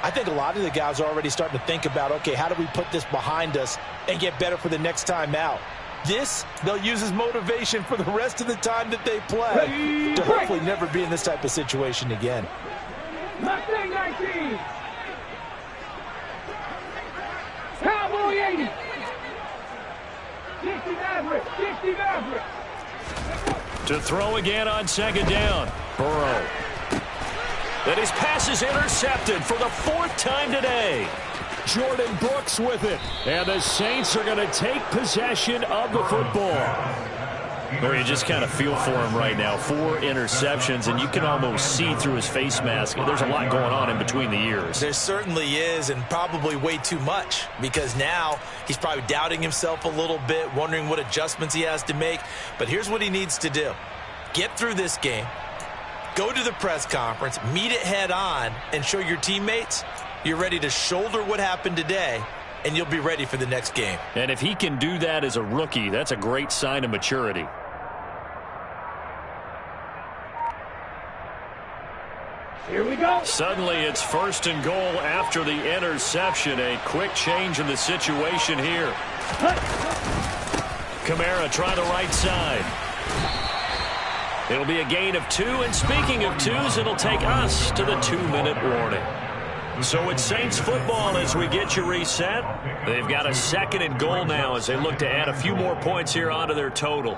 I think a lot of the guys are already starting to think about, okay, how do we put this behind us and get better for the next time out? This, they'll use as motivation for the rest of the time that they play to hopefully never be in this type of situation again. Mustang 19. Cowboy 80. 60 Maverick. 60 Maverick. To throw again on second down. Burrow. And his pass is intercepted for the 4th time today. Jordan Brooks with it. And the Saints are going to take possession of the football. Or you just kind of feel for him right now. 4 interceptions, and you can almost see through his face mask. There's a lot going on in between the ears. There certainly is, and probably way too much, because now he's probably doubting himself a little bit, wondering what adjustments he has to make. But here's what he needs to do. Get through this game, go to the press conference, meet it head on, and show your teammates you're ready to shoulder what happened today, and you'll be ready for the next game. And if he can do that as a rookie, that's a great sign of maturity. Here we go. Suddenly it's 1st and goal after the interception. A quick change in the situation here. Kamara trying the right side. It'll be a gain of 2, and speaking of 2s, it'll take us to the 2-minute warning. So it's Saints football as we get you reset. They've got a 2nd and goal now as they look to add a few more points here onto their total.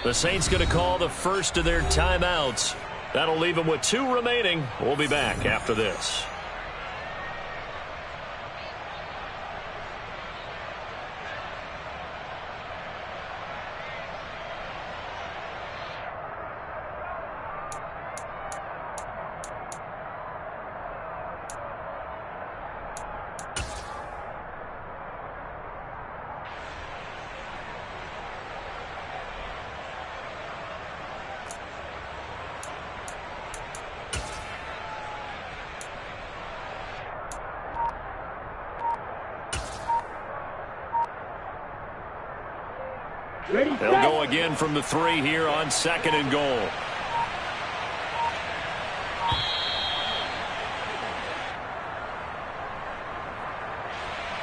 The Saints going to call the first of their timeouts. That'll leave them with 2 remaining. We'll be back after this. They'll go again from the 3 here on 2nd and goal.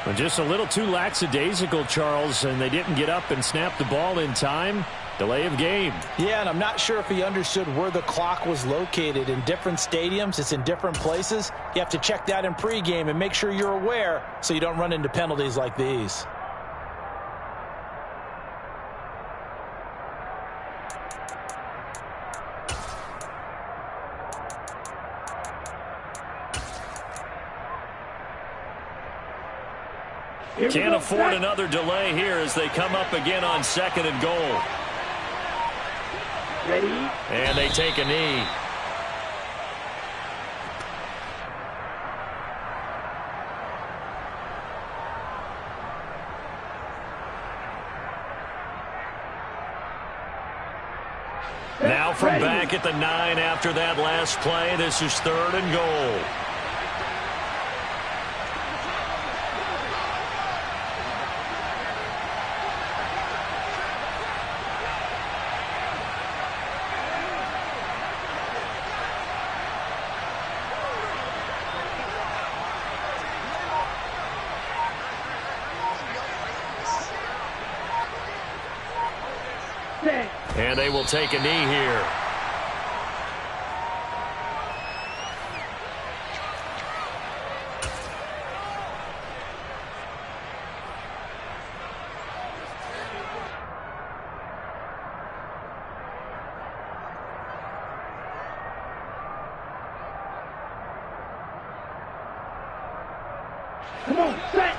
Well, just a little too lackadaisical, Charles, and they didn't get up and snap the ball in time. Delay of game. Yeah, and I'm not sure if he understood where the clock was located. In different stadiums, it's in different places. You have to check that in pregame and make sure you're aware so you don't run into penalties like these. Can't afford another delay here as they come up again on 2nd and goal. Ready? And they take a knee. Now from back at the 9 after that last play, this is 3rd and goal. And they will take a knee here. Come on, set.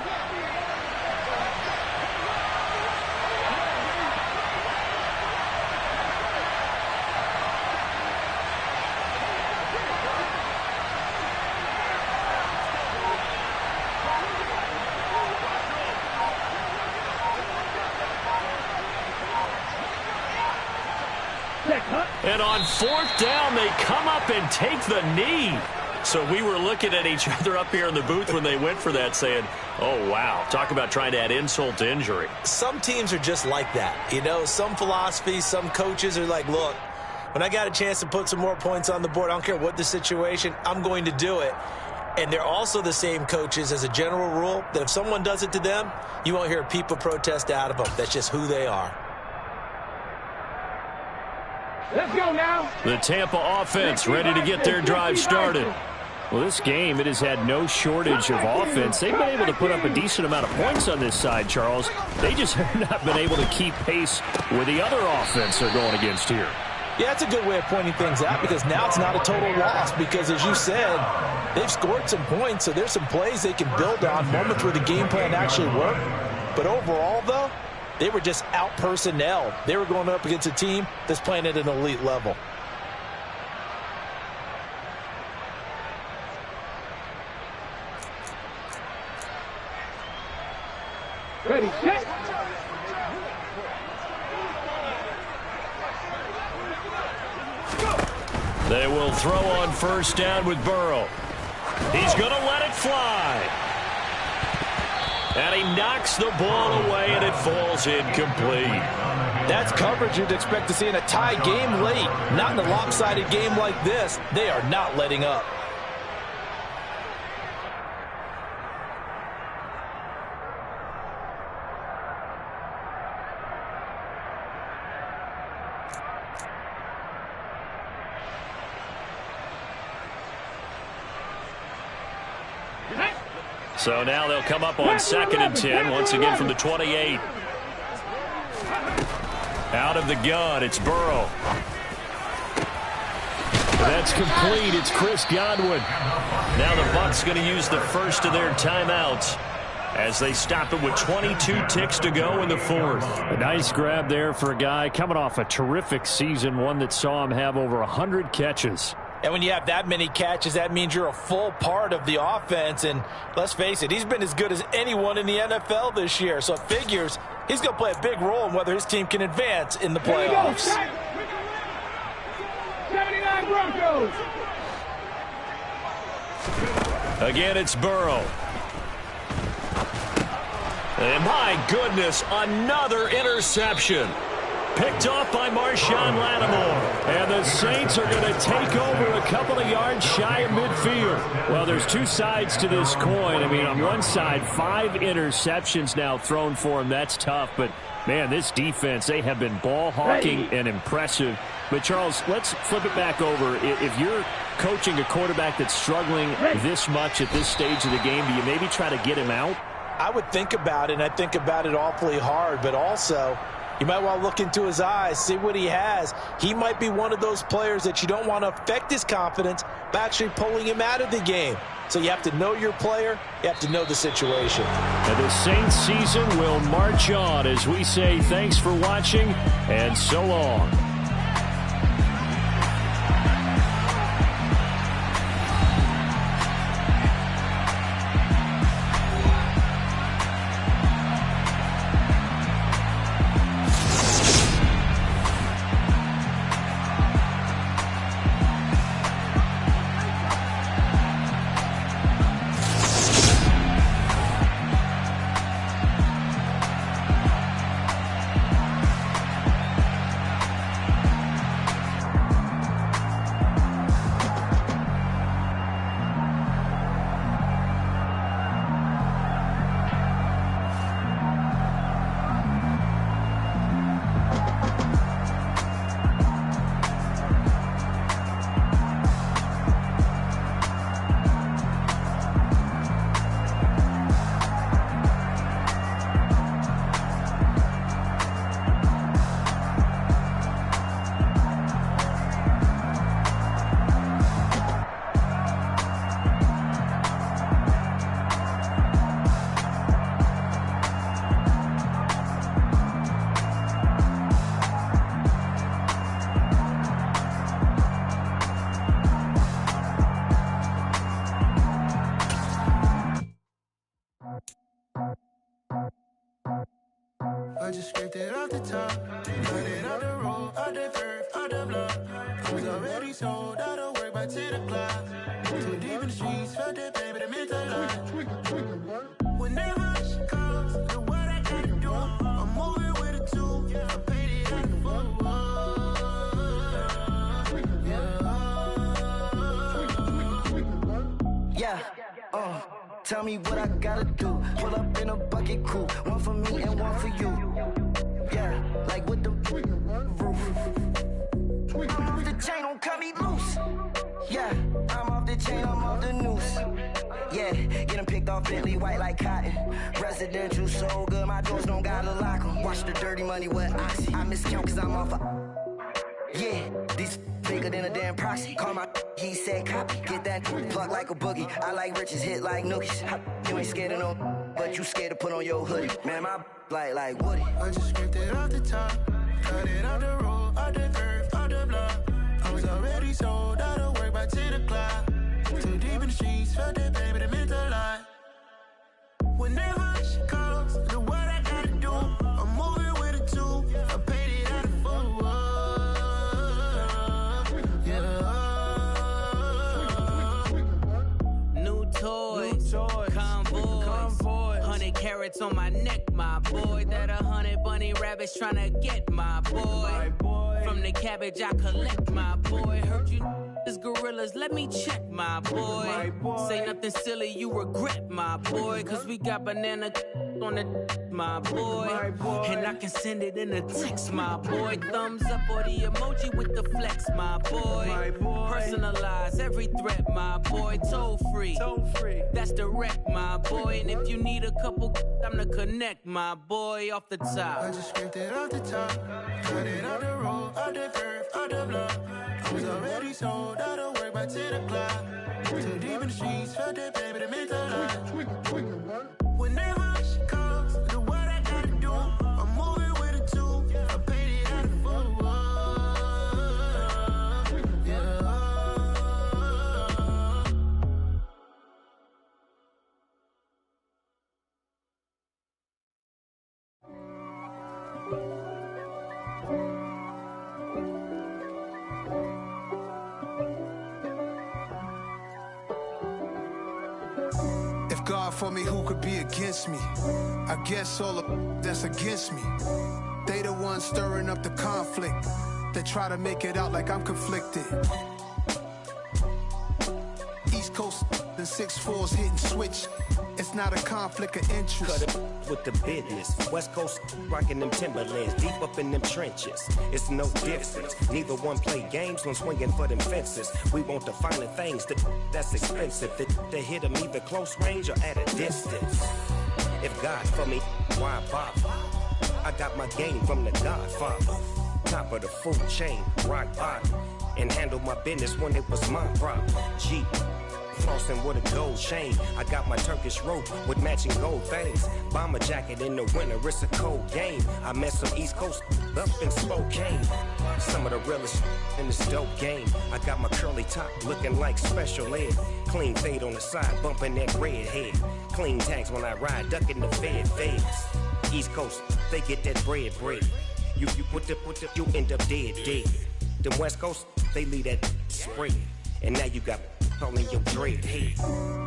And on 4th down, they come up and take the knee. So we were looking at each other up here in the booth when they went for that saying, oh, wow, talk about trying to add insult to injury. Some teams are just like that. You know, some philosophies, some coaches are like, look, when I got a chance to put some more points on the board, I don't care what the situation, I'm going to do it. And they're also the same coaches as a general rule that if someone does it to them, you won't hear a peep of protest out of them. That's just who they are. Let's go now. The Tampa offense ready to get their drive started. Well, this game, it has had no shortage of offense. They've been able to put up a decent amount of points on this side, Charles. They just have not been able to keep pace with the other offense they're going against here. Yeah, that's a good way of pointing things out because now it's not a total loss because, as you said, they've scored some points, so there's some plays they can build on, moments where the game plan actually worked. But overall, though, they were just out-personnel. They were going up against a team that's playing at an elite level. Ready, set. They will throw on first down with Burrow. He's going to let it fly. And he knocks the ball away, and it falls incomplete. That's coverage you'd expect to see in a tie game late. Not in a lopsided game like this. They are not letting up. So now they'll come up on 2nd and 10, once again from the 28. Out of the gun, it's Burrow. That's complete. It's Chris Godwin. Now the Bucs going to use the first of their timeouts as they stop it with 22 ticks to go in the 4th. A nice grab there for a guy coming off a terrific season, one that saw him have over 100 catches. And when you have that many catches, that means you're a full part of the offense. And let's face it, he's been as good as anyone in the NFL this year. So it figures he's going to play a big role in whether his team can advance in the playoffs. 79 Broncos. Again, it's Burrow. And my goodness, another interception. Picked off by Marshawn Lattimore. And the Saints are going to take over a couple of yards shy of midfield. Well, there's two sides to this coin. I mean, on one side, 5 interceptions now thrown for him. That's tough. But, man, this defense, they have been ball hawking and impressive. But, Charles, let's flip it back over. If you're coaching a quarterback that's struggling this much at this stage of the game, do you maybe try to get him out? I would think about it, and I think about it awfully hard. But also, you might want to look into his eyes, see what he has. He might be one of those players that you don't want to affect his confidence by actually pulling him out of the game. So you have to know your player. You have to know the situation. And the Saints season will march on as we say thanks for watching and so long. I just scraped it off the top, got it off the road, out the curve, out the block. Was already sold, out of work by 10 o'clock. Too deep in the streets, felt that pain, but it meant a lot. Whenever she calls, look what I gotta do. I'm moving with a two, I paid it at the fuck. Tell me what I gotta do. Pull up in a bucket crew. One for me and one for you. Yeah, like with the roof. I'm off the chain, don't cut me loose. Yeah, I'm off the chain, I'm off the noose. Yeah, get them picked off Bentley, white like cotton. Residential so good, my doors don't gotta lock them. Watch the dirty money with Oxy. I miscount cause I'm off a... Yeah, these bigger than a damn proxy. Call my he said copy. Get that plug like a boogie. I like riches, hit like nookies. You ain't scared of no, but you scared to put on your hoodie. Man, my like Woody. I just scraped it off the top. Cut it on the road, on the curve, on the block. I was already sold out of work by 10 o'clock. Too deep in the streets, felt that baby, that meant a lot. Whenever she calls, the what I gotta do, I'm moving with a two. I paid it out of full. Yeah. New toys, convoys, 100 carats on my neck, my boy. That 100 bunny rabbits tryna get my boy. From the cabbage I collect, my boy. Heard you is gorillas, let me check, my boy. Say nothing silly, you regret, my boy. Cause we got banana on the my boy. And I can send it in a text, my boy. Thumbs up or the emoji with the flex, my boy. Personalize every threat, my boy. Toll free, that's direct, my boy. And if you need a couple, I'm the connect, my boy. Off the top, I just scraped it off the top. Cut it on the road, on the curve, on the block. I was already sold out of work by 10 o'clock. Too deep in the streets, felt that baby, that meant a lot. Whenever she calls, the what I gotta do, I'm moving with a two. I paid it out of full. Yeah. God for me, who could be against me? I guess all of that's against me. They the ones stirring up the conflict. They try to make it out like I'm conflicted. East Coast and 6'4's hitting switch. It's not a conflict of interest. Cut it with the business. West Coast rocking them Timberlands, deep up in them trenches. It's no difference. Neither one play games when swinging for them fences. We want the finer things that's expensive. They hit them either close range or at a distance. If God for me, why bother? I got my game from the Godfather. Top of the food chain, rock bottom. And handle my business when it was my problem. G. Flossing with a gold chain. I got my Turkish rope with matching gold things. Bomber jacket in the winter, it's a cold game. I met some East Coast up in Spokane. Some of the realest in this dope game. I got my curly top looking like special ed. Clean fade on the side, bumping that red head. Clean tags when I ride, ducking the feds. East Coast, they get that bread. You you end up dead. Them West Coast, they leave that spread. And now you got all in your dread head.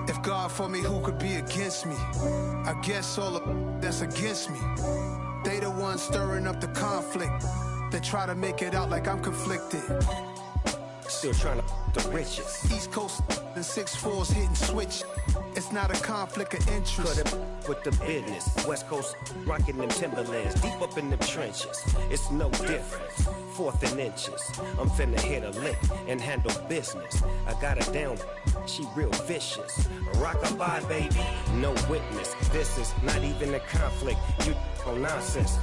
If God for me, who could be against me? I guess all of that's against me. They the ones stirring up the conflict. They try to make it out like I'm conflicted. Still trying to the riches. East Coast and 6'4's hitting switch. It's not a conflict of interest. Cut it with the business. West Coast rocking them Timberlands, deep up in them trenches. It's no difference. 4th and inches. I'm finna hit a lick and handle business. I got her down, she real vicious. Rock-a-bye, baby, no witness. This is not even a conflict. You on nonsense.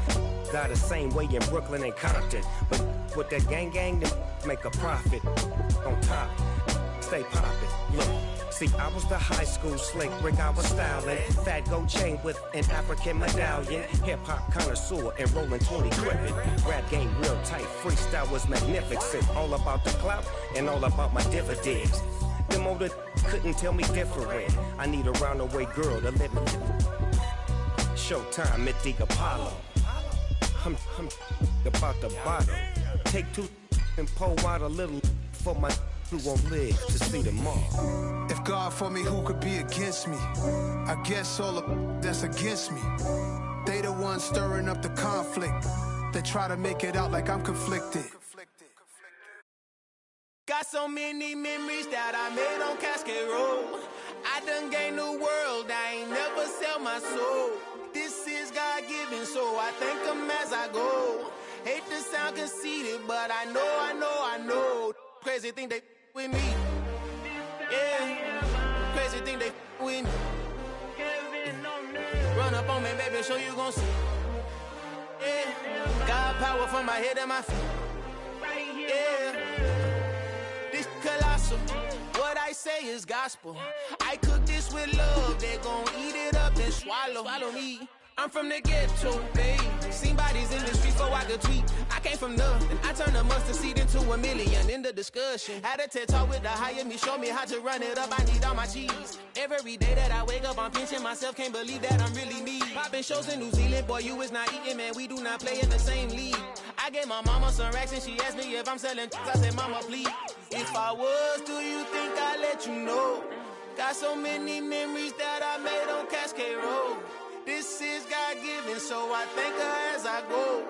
Got the same way in Brooklyn and Compton. But with that gang, then make a profit. On top, stay poppin'. Look. See, I was the high school slick brick, I was styling. Fat gold chain with an African medallion. Hip-hop connoisseur and rolling 20 gripping. Rap game real tight, freestyle was magnificent. All about the clout and all about my dividends. Them older couldn't tell me different. I need a roundaway girl to live it. Showtime at the Apollo. I'm about the bottom. Take 2 and pour out a little for my who won't live to see tomorrow. If God for me, who could be against me? I guess all of that's against me. They the ones stirring up the conflict. They try to make it out like I'm conflicted. Got so many memories that I made on Cascade Road. I done gained the world, I ain't never sell my soul. This is God-given, so I thank him as I go. Hate to sound conceited, but I know. Crazy thing they with me. Yeah, crazy thing they with me. Run up on me, baby, show you gon' see. Yeah, got power from my head and my feet. Yeah, this colossal. What I say is gospel. I cook this with love. They gon' eat it up and swallow me. I'm from the ghetto, babe. Seen bodies in the streets before I could tweet. I came from nothing. I turned a mustard seed into a million. In the discussion, had a TED talk with the higher me. Show me how to run it up. I need all my cheese. Every day that I wake up, I'm pinching myself. Can't believe that I'm really me. Popping shows in New Zealand, boy, you is not eating, man. We do not play in the same league. I gave my mama some racks and she asked me if I'm selling. I said, mama, please. If I was, do you think I'd let you know? Got so many memories that I made on Cascade Road. This is God-given, so I thank her as I go.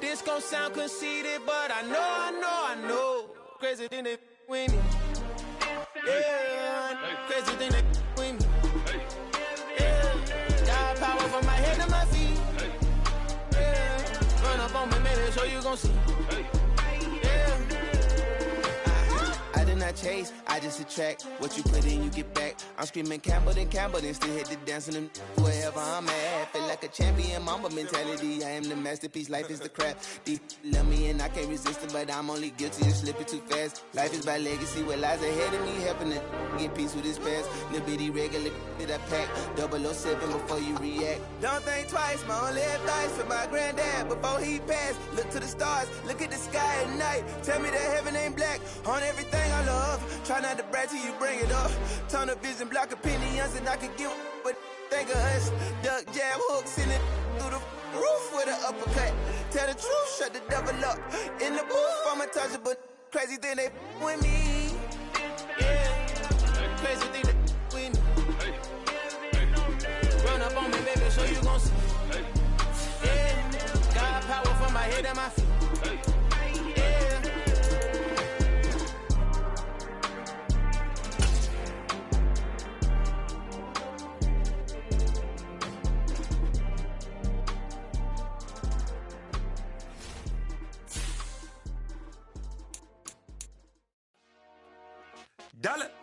This gon' sound conceited, but I know. Crazy thing they with me. Yeah, crazy thing they with me. Yeah, got power from my head to my feet. Yeah, run up on me, maybe so you gon' see. Yeah. I did not chase, I just attract. What you put in, you get back. I'm screaming Campbell, then still hit the dance and them wherever I'm at. Feel like a champion, mamba mentality. I am the masterpiece, life is the crap. Deep love me and I can't resist it, but I'm only guilty of slipping too fast. Life is by legacy, what lies ahead of me, helping to get peace with his past. Little bitty regular that I pack, 007 before you react. Don't think twice, my only advice for my granddad before he passed. Look to the stars, look at the sky at night. Tell me that heaven ain't black on everything I love. Try not to brag till you bring it up. Tunnel vision, block opinions, and I could give but think of us. Duck jab hooks in it through the roof with an uppercut. Tell the truth, shut the devil up. In the booth, I'm untouchable. Crazy thing they with me. Yeah, crazy thing they with me. Run up on me, baby, so you gon' see. Yeah, got power from my head and my feet. Dale.